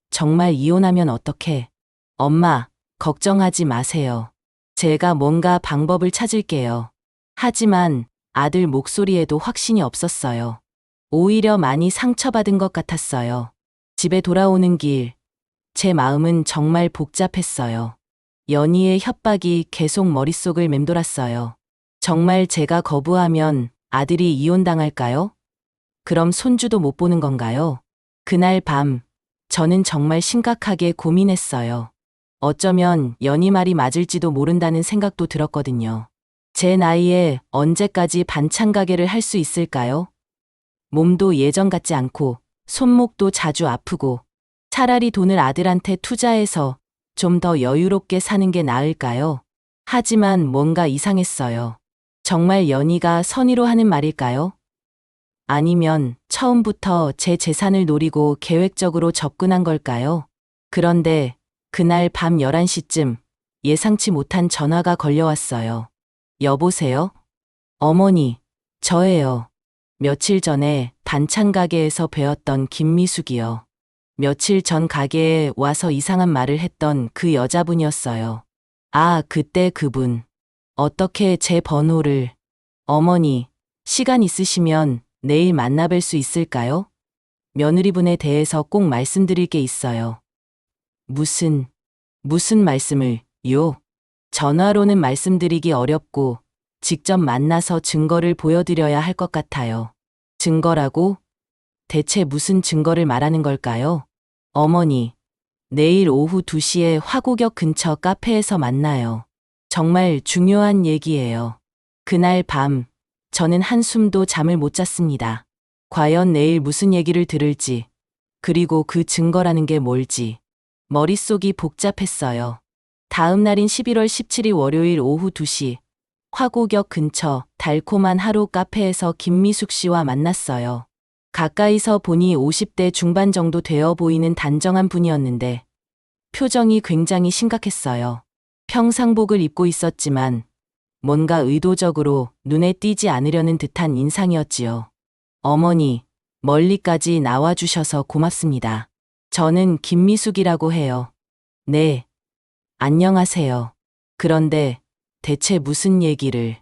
정말 이혼하면 어떡해? 엄마, 걱정하지 마세요. 제가 뭔가 방법을 찾을게요. 하지만 아들 목소리에도 확신이 없었어요. 오히려 많이 상처받은 것 같았어요. 집에 돌아오는 길, 제 마음은 정말 복잡했어요. 연희의 협박이 계속 머릿속을 맴돌았어요. 정말 제가 거부하면 아들이 이혼당할까요? 그럼 손주도 못 보는 건가요? 그날 밤, 저는 정말 심각하게 고민했어요. 어쩌면 연희 말이 맞을지도 모른다는 생각도 들었거든요. 제 나이에 언제까지 반찬 가게를 할 수 있을까요? 몸도 예전 같지 않고 손목도 자주 아프고 차라리 돈을 아들한테 투자해서 좀 더 여유롭게 사는 게 나을까요? 하지만 뭔가 이상했어요. 정말 연희가 선의로 하는 말일까요? 아니면 처음부터 제 재산을 노리고 계획적으로 접근한 걸까요? 그런데 그날 밤 11시쯤 예상치 못한 전화가 걸려왔어요. 여보세요? 어머니, 저예요. 며칠 전에 반찬 가게에서 뵈었던 김미숙이요. 며칠 전 가게에 와서 이상한 말을 했던 그 여자분이었어요. 아, 그때 그분. 어떻게 제 번호를... 어머니, 시간 있으시면 내일 만나뵐 수 있을까요? 며느리분에 대해서 꼭 말씀드릴 게 있어요. 무슨 말씀을, 요? 전화로는 말씀드리기 어렵고 직접 만나서 증거를 보여드려야 할 것 같아요. 증거라고? 대체 무슨 증거를 말하는 걸까요? 어머니, 내일 오후 2시에 화곡역 근처 카페에서 만나요. 정말 중요한 얘기예요. 그날 밤, 저는 한숨도 잠을 못 잤습니다. 과연 내일 무슨 얘기를 들을지, 그리고 그 증거라는 게 뭘지. 머릿속이 복잡했어요. 다음 날인 11월 17일 월요일 오후 2시, 화곡역 근처 달콤한 하루 카페에서 김미숙 씨와 만났어요. 가까이서 보니 50대 중반 정도 되어 보이는 단정한 분이었는데 표정이 굉장히 심각했어요. 평상복을 입고 있었지만 뭔가 의도적으로 눈에 띄지 않으려는 듯한 인상이었지요. 어머니, 멀리까지 나와주셔서 고맙습니다. 저는 김미숙이라고 해요. 네, 안녕하세요. 그런데 대체 무슨 얘기를?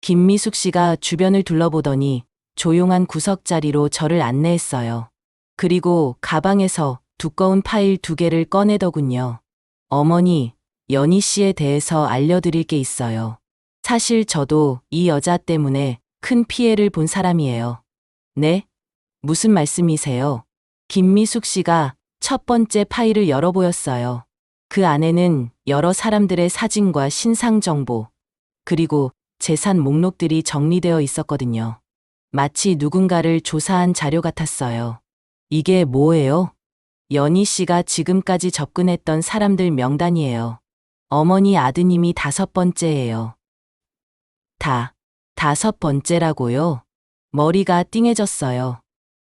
김미숙 씨가 주변을 둘러보더니 조용한 구석자리로 저를 안내했어요. 그리고 가방에서 두꺼운 파일 2개를 꺼내더군요. 어머니, 연희 씨에 대해서 알려드릴 게 있어요. 사실 저도 이 여자 때문에 큰 피해를 본 사람이에요. 네? 무슨 말씀이세요? 김미숙 씨가 첫 번째 파일을 열어보였어요. 그 안에는 여러 사람들의 사진과 신상 정보, 그리고 재산 목록들이 정리되어 있었거든요. 마치 누군가를 조사한 자료 같았어요. 이게 뭐예요? 연희 씨가 지금까지 접근했던 사람들 명단이에요. 어머니 아드님이 5번째예요. 5번째라고요? 머리가 띵해졌어요.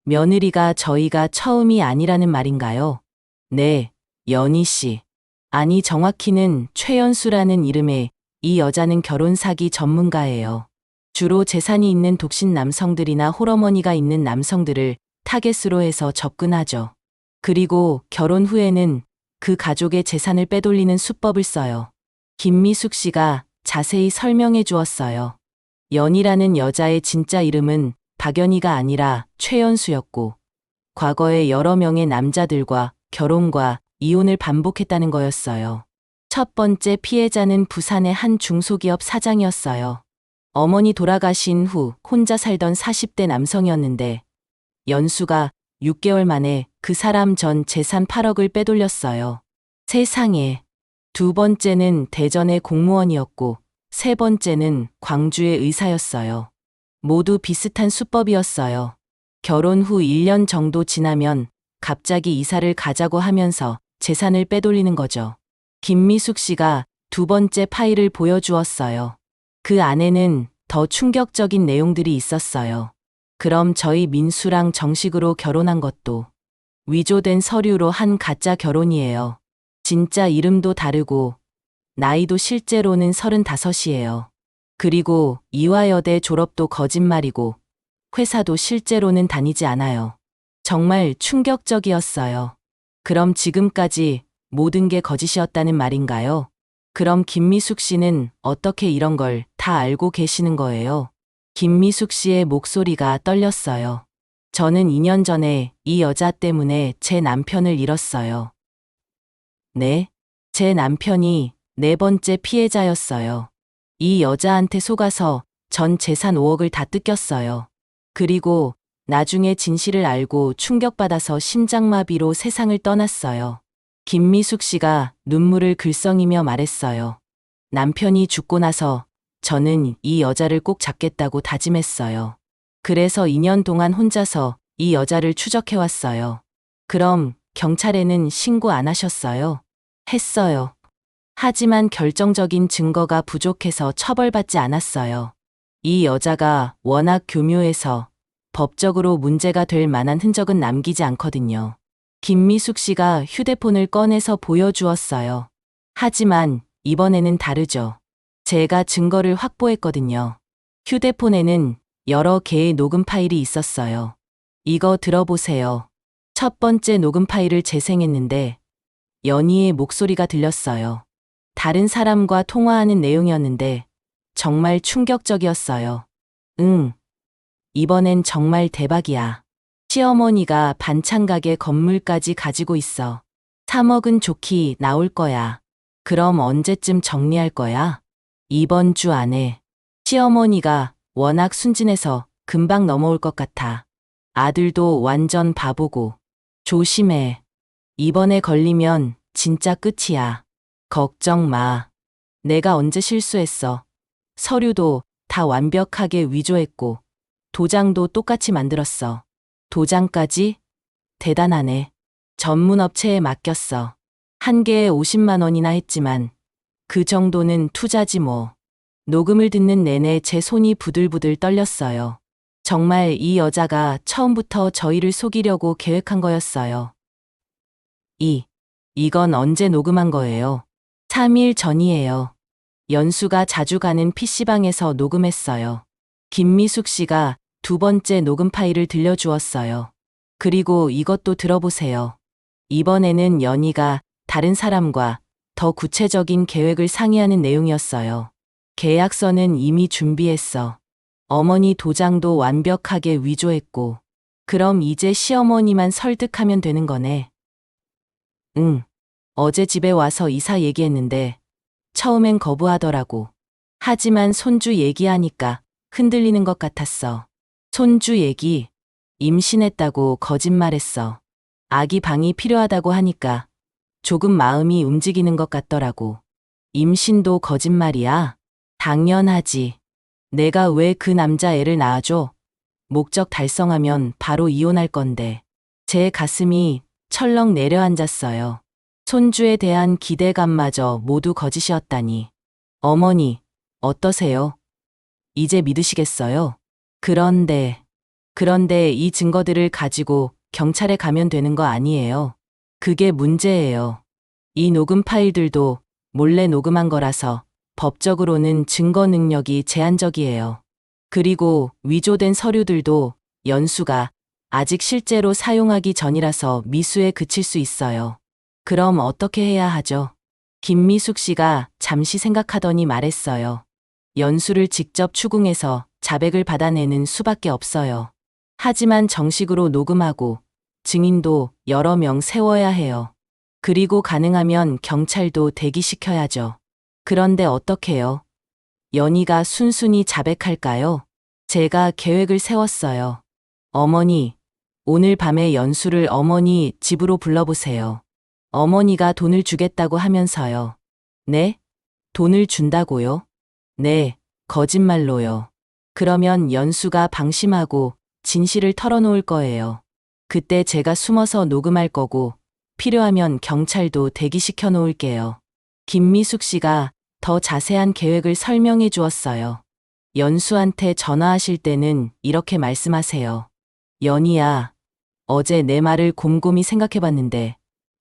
며느리가 저희가 처음이 아니라는 말인가요? 네, 연희 씨. 아니 정확히는 최연수라는 이름의 이 여자는 결혼 사기 전문가예요. 주로 재산이 있는 독신 남성들이나 홀어머니가 있는 남성들을 타겟으로 해서 접근하죠. 그리고 결혼 후에는 그 가족의 재산을 빼돌리는 수법을 써요. 김미숙 씨가 자세히 설명해 주었어요. 연희라는 여자의 진짜 이름은 박연희가 아니라 최연수였고, 과거에 여러 명의 남자들과 결혼과 이혼을 반복했다는 거였어요. 첫 번째 피해자는 부산의 한 중소기업 사장이었어요. 어머니 돌아가신 후 혼자 살던 40대 남성이었는데, 연수가 6개월 만에 그 사람 전 재산 8억을 빼돌렸어요. 세상에. 2번째는 대전의 공무원이었고, 3번째는 광주의 의사였어요. 모두 비슷한 수법이었어요. 결혼 후 1년 정도 지나면 갑자기 이사를 가자고 하면서 재산을 빼돌리는 거죠. 김미숙 씨가 2번째 파일을 보여주었어요. 그 안에는 더 충격적인 내용들이 있었어요. 그럼 저희 민수랑 정식으로 결혼한 것도 위조된 서류로 한 가짜 결혼이에요. 진짜 이름도 다르고 나이도 실제로는 35이에요. 그리고 이화여대 졸업도 거짓말이고 회사도 실제로는 다니지 않아요. 정말 충격적이었어요. 그럼 지금까지 모든 게 거짓이었다는 말인가요? 그럼 김미숙 씨는 어떻게 이런 걸 다 알고 계시는 거예요? 김미숙 씨의 목소리가 떨렸어요. 저는 2년 전에 이 여자 때문에 제 남편을 잃었어요. 네? 제 남편이 4번째 피해자였어요. 이 여자한테 속아서 전 재산 5억을 다 뜯겼어요. 그리고 나중에 진실을 알고 충격받아서 심장마비로 세상을 떠났어요. 김미숙 씨가 눈물을 글썽이며 말했어요. 남편이 죽고 나서 저는 이 여자를 꼭 잡겠다고 다짐했어요. 그래서 2년 동안 혼자서 이 여자를 추적해왔어요. 그럼 경찰에는 신고 안 하셨어요? 했어요. 하지만 결정적인 증거가 부족해서 처벌받지 않았어요. 이 여자가 워낙 교묘해서 법적으로 문제가 될 만한 흔적은 남기지 않거든요. 김미숙 씨가 휴대폰을 꺼내서 보여주었어요. 하지만 이번에는 다르죠. 제가 증거를 확보했거든요. 휴대폰에는 여러 개의 녹음 파일이 있었어요. 이거 들어보세요. 첫 번째 녹음 파일을 재생했는데 연희의 목소리가 들렸어요. 다른 사람과 통화하는 내용이었는데 정말 충격적이었어요. 응. 이번엔 정말 대박이야. 시어머니가 반찬가게 건물까지 가지고 있어. 3억은 좋게 나올 거야. 그럼 언제쯤 정리할 거야? 이번 주 안에. 시어머니가 워낙 순진해서 금방 넘어올 것 같아. 아들도 완전 바보고. 조심해. 이번에 걸리면 진짜 끝이야. 걱정 마. 내가 언제 실수했어. 서류도 다 완벽하게 위조했고 도장도 똑같이 만들었어. 도장까지? 대단하네. 전문 업체에 맡겼어. 한 개에 50만 원이나 했지만 그 정도는 투자지 뭐. 녹음을 듣는 내내 제 손이 부들부들 떨렸어요. 정말 이 여자가 처음부터 저희를 속이려고 계획한 거였어요. 이건 언제 녹음한 거예요? 3일 전이에요. 연수가 자주 가는 PC방에서 녹음했어요. 김미숙 씨가 두 번째 녹음 파일을 들려주었어요. 그리고 이것도 들어보세요. 이번에는 연희가 다른 사람과 더 구체적인 계획을 상의하는 내용이었어요. 계약서는 이미 준비했어. 어머니 도장도 완벽하게 위조했고. 그럼 이제 시어머니만 설득하면 되는 거네. 응. 어제 집에 와서 이사 얘기했는데 처음엔 거부하더라고. 하지만 손주 얘기하니까 흔들리는 것 같았어. 손주 얘기. 임신했다고 거짓말했어. 아기 방이 필요하다고 하니까 조금 마음이 움직이는 것 같더라고. 임신도 거짓말이야? 당연하지. 내가 왜 그 남자 애를 낳아줘? 목적 달성하면 바로 이혼할 건데. 제 가슴이 철렁 내려앉았어요. 손주에 대한 기대감마저 모두 거짓이었다니. 어머니, 어떠세요? 이제 믿으시겠어요? 그런데 이 증거들을 가지고 경찰에 가면 되는 거 아니에요. 그게 문제예요. 이 녹음 파일들도 몰래 녹음한 거라서 법적으로는 증거 능력이 제한적이에요. 그리고 위조된 서류들도 연수가 아직 실제로 사용하기 전이라서 미수에 그칠 수 있어요. 그럼 어떻게 해야 하죠? 김미숙 씨가 잠시 생각하더니 말했어요. 연수를 직접 추궁해서 자백을 받아내는 수밖에 없어요. 하지만 정식으로 녹음하고 증인도 여러 명 세워야 해요. 그리고 가능하면 경찰도 대기시켜야죠. 그런데 어떡해요? 연희가 순순히 자백할까요? 제가 계획을 세웠어요. 어머니, 오늘 밤에 연수를 어머니 집으로 불러보세요. 어머니가 돈을 주겠다고 하면서요. 네? 돈을 준다고요? 네, 거짓말로요. 그러면 연수가 방심하고 진실을 털어놓을 거예요. 그때 제가 숨어서 녹음할 거고 필요하면 경찰도 대기시켜 놓을게요. 김미숙 씨가 더 자세한 계획을 설명해 주었어요. 연수한테 전화하실 때는 이렇게 말씀하세요. 연희야, 어제 내 말을 곰곰이 생각해 봤는데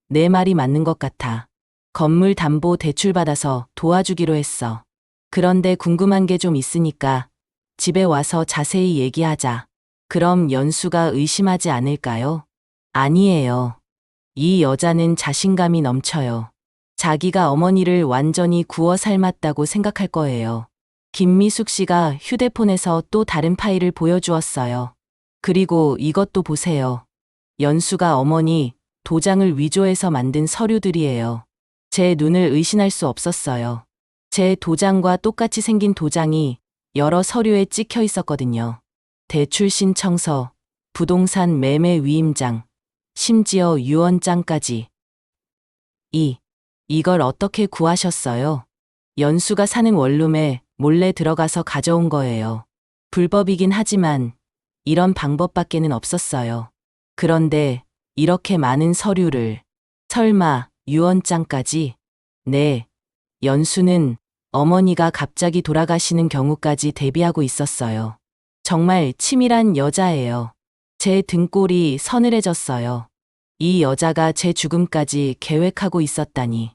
내 말이 맞는 것 같아. 건물 담보 대출 받아서 도와주기로 했어. 그런데 궁금한 게 좀 있으니까 집에 와서 자세히 얘기하자. 그럼 연수가 의심하지 않을까요? 아니에요. 이 여자는 자신감이 넘쳐요. 자기가 어머니를 완전히 구워 삶았다고 생각할 거예요. 김미숙 씨가 휴대폰에서 또 다른 파일을 보여주었어요. 그리고 이것도 보세요. 연수가 어머니 도장을 위조해서 만든 서류들이에요. 제 눈을 의심할 수 없었어요. 제 도장과 똑같이 생긴 도장이 여러 서류에 찍혀 있었거든요. 대출 신청서, 부동산 매매 위임장, 심지어 유언장까지. 이걸 어떻게 구하셨어요? 연수가 사는 원룸에 몰래 들어가서 가져온 거예요. 불법이긴 하지만 이런 방법밖에는 없었어요. 그런데 이렇게 많은 서류를, 설마 유언장까지? 네, 연수는 어머니가 갑자기 돌아가시는 경우까지 대비하고 있었어요. 정말 치밀한 여자예요. 제 등골이 서늘해졌어요. 이 여자가 제 죽음까지 계획하고 있었다니.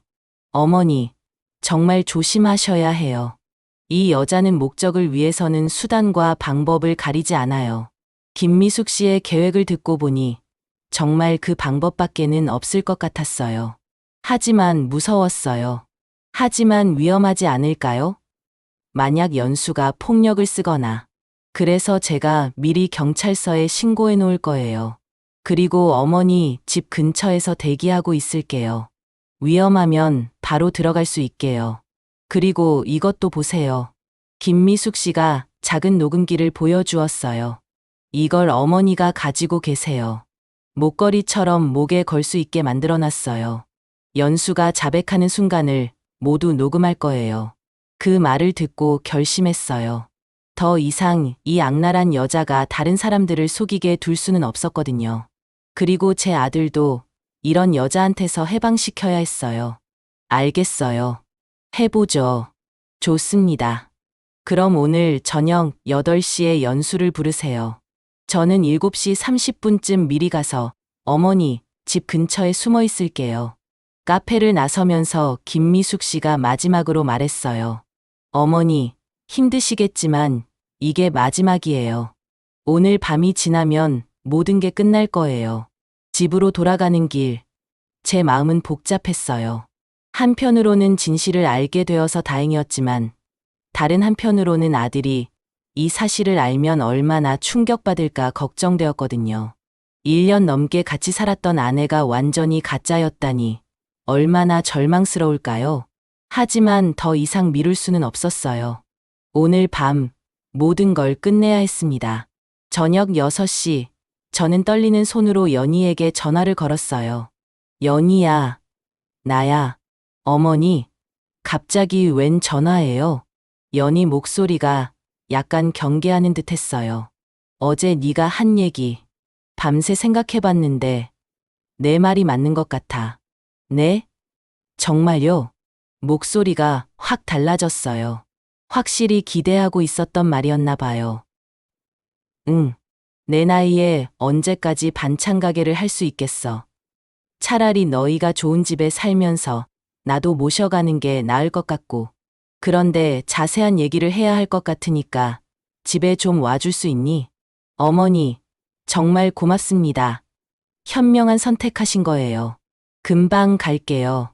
어머니, 정말 조심하셔야 해요. 이 여자는 목적을 위해서는 수단과 방법을 가리지 않아요. 김미숙 씨의 계획을 듣고 보니 정말 그 방법밖에는 없을 것 같았어요. 하지만 무서웠어요. 하지만 위험하지 않을까요? 만약 연수가 폭력을 쓰거나. 그래서 제가 미리 경찰서에 신고해 놓을 거예요. 그리고 어머니 집 근처에서 대기하고 있을게요. 위험하면 바로 들어갈 수 있게요. 그리고 이것도 보세요. 김미숙 씨가 작은 녹음기를 보여주었어요. 이걸 어머니가 가지고 계세요. 목걸이처럼 목에 걸 수 있게 만들어놨어요. 연수가 자백하는 순간을 모두 녹음할 거예요. 그 말을 듣고 결심했어요. 더 이상 이 악랄한 여자가 다른 사람들을 속이게 둘 수는 없었거든요. 그리고 제 아들도 이런 여자한테서 해방시켜야 했어요. 알겠어요. 해보죠. 좋습니다. 그럼 오늘 저녁 8시에 연수를 부르세요. 저는 7시 30분쯤 미리 가서 어머니 집 근처에 숨어 있을게요. 카페를 나서면서 김미숙 씨가 마지막으로 말했어요. 어머니, 힘드시겠지만 이게 마지막이에요. 오늘 밤이 지나면 모든 게 끝날 거예요. 집으로 돌아가는 길, 제 마음은 복잡했어요. 한편으로는 진실을 알게 되어서 다행이었지만 다른 한편으로는 아들이 이 사실을 알면 얼마나 충격받을까 걱정되었거든요. 1년 넘게 같이 살았던 아내가 완전히 가짜였다니 얼마나 절망스러울까요? 하지만 더 이상 미룰 수는 없었어요. 오늘 밤 모든 걸 끝내야 했습니다. 저녁 6시, 저는 떨리는 손으로 연희에게 전화를 걸었어요. 연희야, 나야, 어머니, 갑자기 웬 전화예요? 연희 목소리가 약간 경계하는 듯 했어요. 어제 네가 한 얘기, 밤새 생각해봤는데 내 말이 맞는 것 같아. 네? 정말요? 목소리가 확 달라졌어요. 확실히 기대하고 있었던 말이었나 봐요. 응. 내 나이에 언제까지 반찬 가게를 할 수 있겠어. 차라리 너희가 좋은 집에 살면서 나도 모셔가는 게 나을 것 같고. 그런데 자세한 얘기를 해야 할 것 같으니까 집에 좀 와줄 수 있니? 어머니, 정말 고맙습니다. 현명한 선택하신 거예요. 금방 갈게요.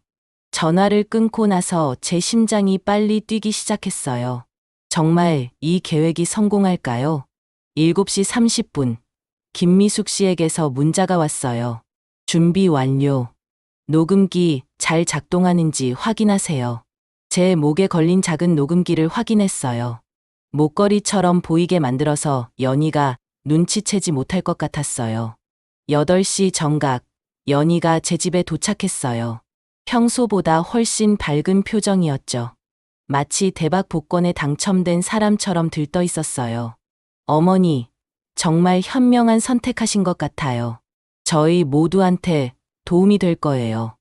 전화를 끊고 나서 제 심장이 빨리 뛰기 시작했어요. 정말 이 계획이 성공할까요? 7시 30분, 김미숙 씨에게서 문자가 왔어요. 준비 완료. 녹음기 잘 작동하는지 확인하세요. 제 목에 걸린 작은 녹음기를 확인했어요. 목걸이처럼 보이게 만들어서 연희가 눈치채지 못할 것 같았어요. 8시 정각, 연희가 제 집에 도착했어요. 평소보다 훨씬 밝은 표정이었죠. 마치 대박 복권에 당첨된 사람처럼 들떠 있었어요. 어머니, 정말 현명한 선택하신 것 같아요. 저희 모두한테 도움이 될 거예요.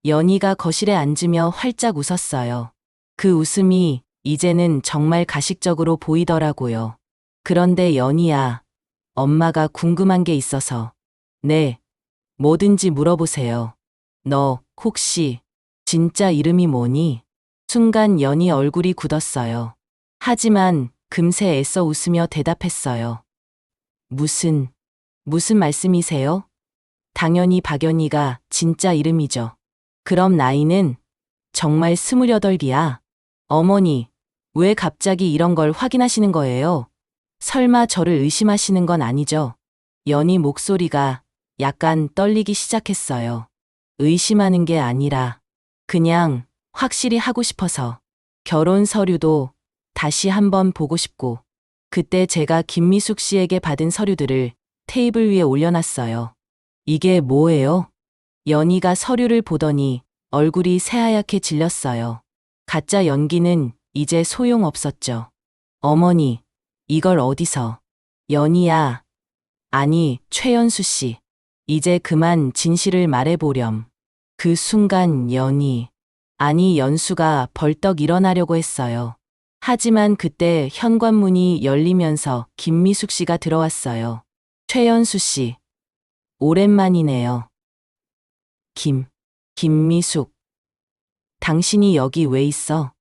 연희가 거실에 앉으며 활짝 웃었어요. 그 웃음이 이제는 정말 가식적으로 보이더라고요. 그런데 연희야, 엄마가 궁금한 게 있어서. 네, 뭐든지 물어보세요. 너 혹시 진짜 이름이 뭐니? 순간 연희 얼굴이 굳었어요. 하지만 금세 애써 웃으며 대답했어요. 무슨 말씀이세요? 당연히 박연희가 진짜 이름이죠. 그럼 나이는 정말 28이야. 어머니, 왜 갑자기 이런 걸 확인하시는 거예요? 설마 저를 의심하시는 건 아니죠? 연희 목소리가 약간 떨리기 시작했어요. 의심하는 게 아니라 그냥 확실히 하고 싶어서. 결혼 서류도 다시 한번 보고 싶고. 그때 제가 김미숙 씨에게 받은 서류들을 테이블 위에 올려놨어요. 이게 뭐예요? 연희가 서류를 보더니 얼굴이 새하얗게 질렸어요. 가짜 연기는 이제 소용없었죠. 어머니, 이걸 어디서? 연희야. 아니, 최연수 씨. 이제 그만 진실을 말해보렴. 그 순간 연희, 아니 연수가 벌떡 일어나려고 했어요. 하지만 그때 현관문이 열리면서 김미숙 씨가 들어왔어요. 최연수 씨, 오랜만이네요. 김미숙. 당신이 여기 왜 있어?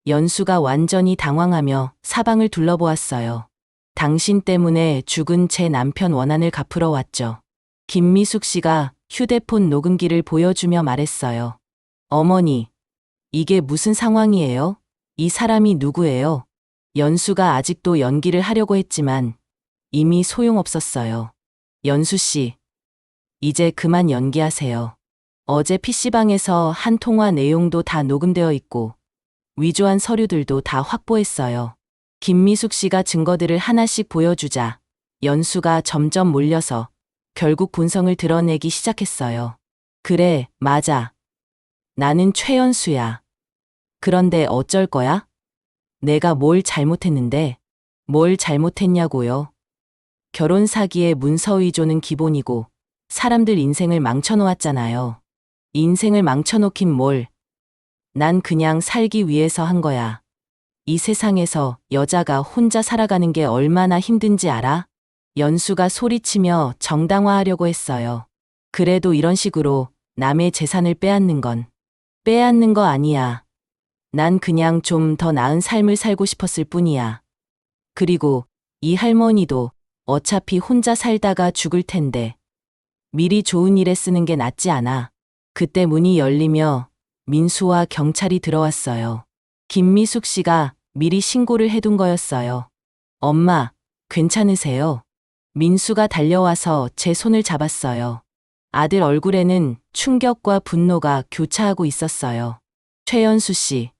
연수가 완전히 당황하며 사방을 둘러보았어요. 당신 때문에 죽은 제 남편 원한을 갚으러 왔죠. 김미숙 씨가 휴대폰 녹음기를 보여주며 말했어요. 어머니, 이게 무슨 상황이에요? 이 사람이 누구예요? 연수가 아직도 연기를 하려고 했지만 이미 소용없었어요. 연수 씨, 이제 그만 연기하세요. 어제 PC방에서 한 통화 내용도 다 녹음되어 있고 위조한 서류들도 다 확보했어요. 김미숙 씨가 증거들을 하나씩 보여주자 연수가 점점 몰려서 결국 본성을 드러내기 시작했어요. 그래, 맞아. 나는 최연수야. 그런데 어쩔 거야? 내가 뭘 잘못했는데? 뭘 잘못했냐고요? 결혼 사기에 문서 위조는 기본이고 사람들 인생을 망쳐놓았잖아요. 인생을 망쳐놓긴 뭘. 난 그냥 살기 위해서 한 거야. 이 세상에서 여자가 혼자 살아가는 게 얼마나 힘든지 알아? 연수가 소리치며 정당화하려고 했어요. 그래도 이런 식으로 남의 재산을 빼앗는 거 아니야. 난 그냥 좀 더 나은 삶을 살고 싶었을 뿐이야. 그리고 이 할머니도 어차피 혼자 살다가 죽을 텐데 미리 좋은 일에 쓰는 게 낫지 않아. 그때 문이 열리며 민수와 경찰이 들어왔어요. 김미숙 씨가 미리 신고를 해둔 거였어요. 엄마, 괜찮으세요? 민수가 달려와서 제 손을 잡았어요. 아들 얼굴에는 충격과 분노가 교차하고 있었어요. 최연수 씨,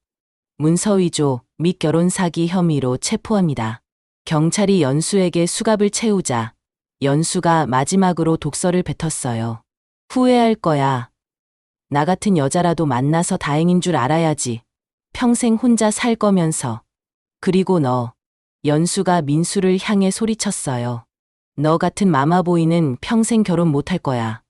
문서위조 및 결혼 사기 혐의로 체포합니다. 경찰이 연수에게 수갑을 채우자 연수가 마지막으로 독서를 뱉었어요. 후회할 거야. 나 같은 여자라도 만나서 다행인 줄 알아야지. 평생 혼자 살 거면서. 그리고 너. 연수가 민수를 향해 소리쳤어요. 너 같은 마마보이는 평생 결혼 못할 거야.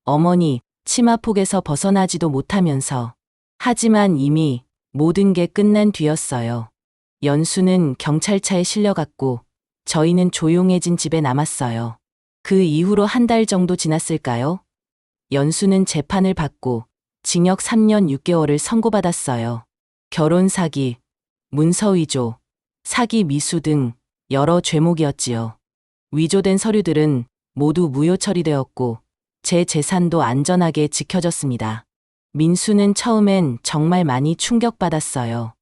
어머니, 치마폭에서 벗어나지도 못하면서. 하지만 이미 모든 게 끝난 뒤였어요. 연수는 경찰차에 실려갔고 저희는 조용해진 집에 남았어요. 그 이후로 한 달 정도 지났을까요? 연수는 재판을 받고 징역 3년 6개월을 선고받았어요. 결혼 사기, 문서위조, 사기 미수 등 여러 죄목이었지요. 위조된 서류들은 모두 무효 처리되었고 제 재산도 안전하게 지켜졌습니다. 민수는 처음엔 정말 많이 충격받았어요.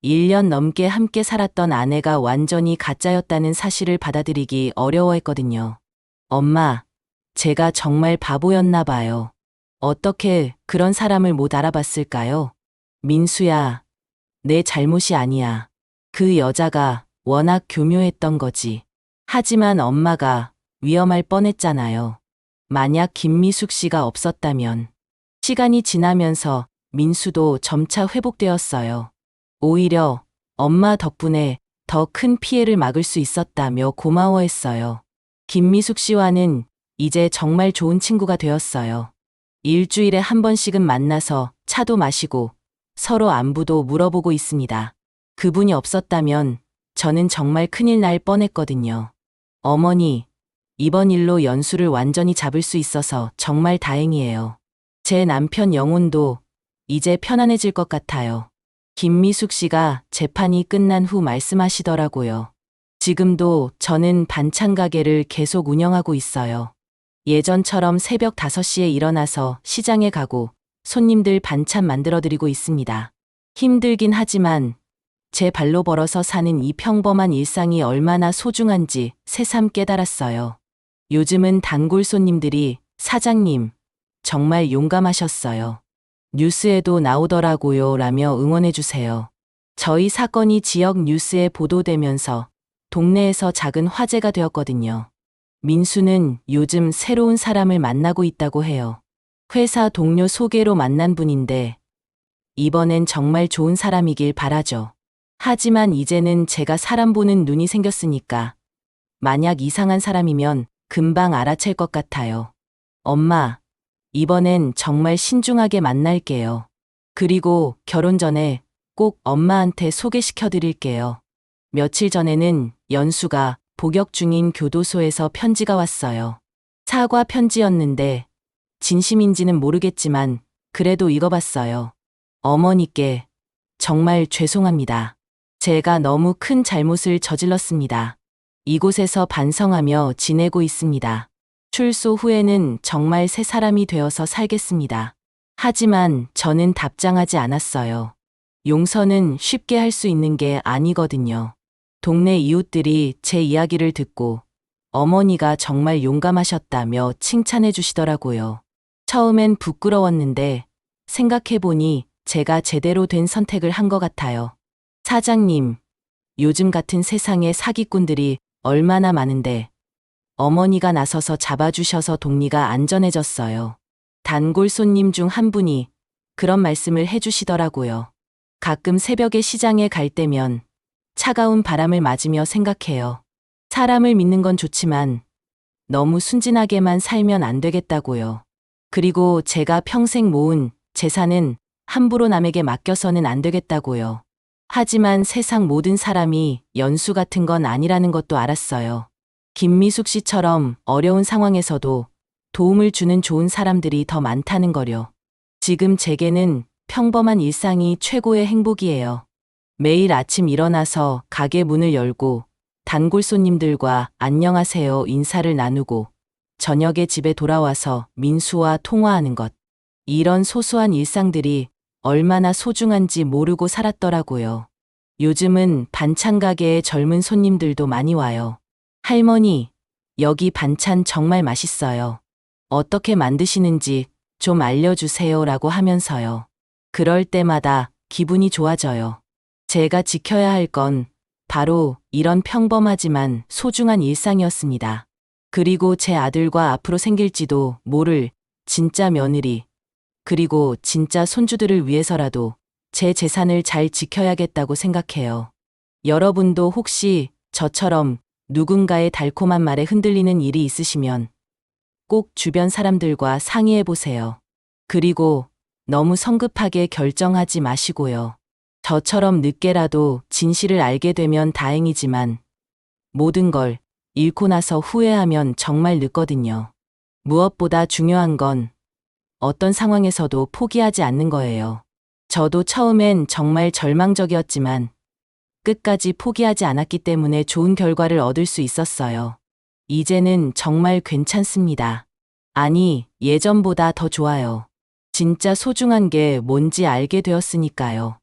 1년 넘게 함께 살았던 아내가 완전히 가짜였다는 사실을 받아들이기 어려워했거든요. 엄마, 제가 정말 바보였나 봐요. 어떻게 그런 사람을 못 알아봤을까요? 민수야, 내 잘못이 아니야. 그 여자가 워낙 교묘했던 거지. 하지만 엄마가 위험할 뻔했잖아요. 만약 김미숙 씨가 없었다면. 시간이 지나면서 민수도 점차 회복되었어요. 오히려 엄마 덕분에 더 큰 피해를 막을 수 있었다며 고마워했어요. 김미숙 씨와는 이제 정말 좋은 친구가 되었어요. 일주일에 한 번씩은 만나서 차도 마시고 서로 안부도 물어보고 있습니다. 그분이 없었다면 저는 정말 큰일 날 뻔했거든요. 어머니, 이번 일로 연수를 완전히 잡을 수 있어서 정말 다행이에요. 제 남편 영혼도 이제 편안해질 것 같아요. 김미숙 씨가 재판이 끝난 후 말씀하시더라고요. 지금도 저는 반찬 가게를 계속 운영하고 있어요. 예전처럼 새벽 5시에 일어나서 시장에 가고 손님들 반찬 만들어드리고 있습니다. 힘들긴 하지만 제 발로 벌어서 사는 이 평범한 일상이 얼마나 소중한지 새삼 깨달았어요. 요즘은 단골 손님들이 사장님, 정말 용감하셨어요. 뉴스에도 나오더라고요 라며 응원해주세요. 저희 사건이 지역 뉴스에 보도되면서 동네에서 작은 화제가 되었거든요. 민수는 요즘 새로운 사람을 만나고 있다고 해요. 회사 동료 소개로 만난 분인데 이번엔 정말 좋은 사람이길 바라죠. 하지만 이제는 제가 사람 보는 눈이 생겼으니까 만약 이상한 사람이면 금방 알아챌 것 같아요. 엄마, 이번엔 정말 신중하게 만날게요. 그리고 결혼 전에 꼭 엄마한테 소개시켜 드릴게요. 며칠 전에는 연수가 복역 중인 교도소에서 편지가 왔어요. 사과 편지였는데 진심인지는 모르겠지만 그래도 읽어봤어요. 어머니께 정말 죄송합니다. 제가 너무 큰 잘못을 저질렀습니다. 이곳에서 반성하며 지내고 있습니다. 출소 후에는 정말 새 사람이 되어서 살겠습니다. 하지만 저는 답장하지 않았어요. 용서는 쉽게 할 수 있는 게 아니거든요. 동네 이웃들이 제 이야기를 듣고 어머니가 정말 용감하셨다며 칭찬해 주시더라고요. 처음엔 부끄러웠는데 생각해보니 제가 제대로 된 선택을 한 것 같아요. 사장님, 요즘 같은 세상에 사기꾼들이 얼마나 많은데 어머니가 나서서 잡아주셔서 동리가 안전해졌어요. 단골 손님 중 한 분이 그런 말씀을 해주시더라고요. 가끔 새벽에 시장에 갈 때면 차가운 바람을 맞으며 생각해요. 사람을 믿는 건 좋지만 너무 순진하게만 살면 안 되겠다고요. 그리고 제가 평생 모은 재산은 함부로 남에게 맡겨서는 안 되겠다고요. 하지만 세상 모든 사람이 연수 같은 건 아니라는 것도 알았어요. 김미숙 씨처럼 어려운 상황에서도 도움을 주는 좋은 사람들이 더 많다는 거요. 지금 제게는 평범한 일상이 최고의 행복이에요. 매일 아침 일어나서 가게 문을 열고 단골 손님들과 안녕하세요 인사를 나누고 저녁에 집에 돌아와서 민수와 통화하는 것. 이런 소소한 일상들이 얼마나 소중한지 모르고 살았더라고요. 요즘은 반찬 가게에 젊은 손님들도 많이 와요. 할머니, 여기 반찬 정말 맛있어요. 어떻게 만드시는지 좀 알려주세요 라고 하면서요. 그럴 때마다 기분이 좋아져요. 제가 지켜야 할 건 바로 이런 평범하지만 소중한 일상이었습니다. 그리고 제 아들과 앞으로 생길지도 모를 진짜 며느리, 그리고 진짜 손주들을 위해서라도 제 재산을 잘 지켜야겠다고 생각해요. 여러분도 혹시 저처럼 누군가의 달콤한 말에 흔들리는 일이 있으시면 꼭 주변 사람들과 상의해 보세요. 그리고 너무 성급하게 결정하지 마시고요. 저처럼 늦게라도 진실을 알게 되면 다행이지만 모든 걸 잃고 나서 후회하면 정말 늦거든요. 무엇보다 중요한 건 어떤 상황에서도 포기하지 않는 거예요. 저도 처음엔 정말 절망적이었지만 끝까지 포기하지 않았기 때문에 좋은 결과를 얻을 수 있었어요. 이제는 정말 괜찮습니다. 아니, 예전보다 더 좋아요. 진짜 소중한 게 뭔지 알게 되었으니까요.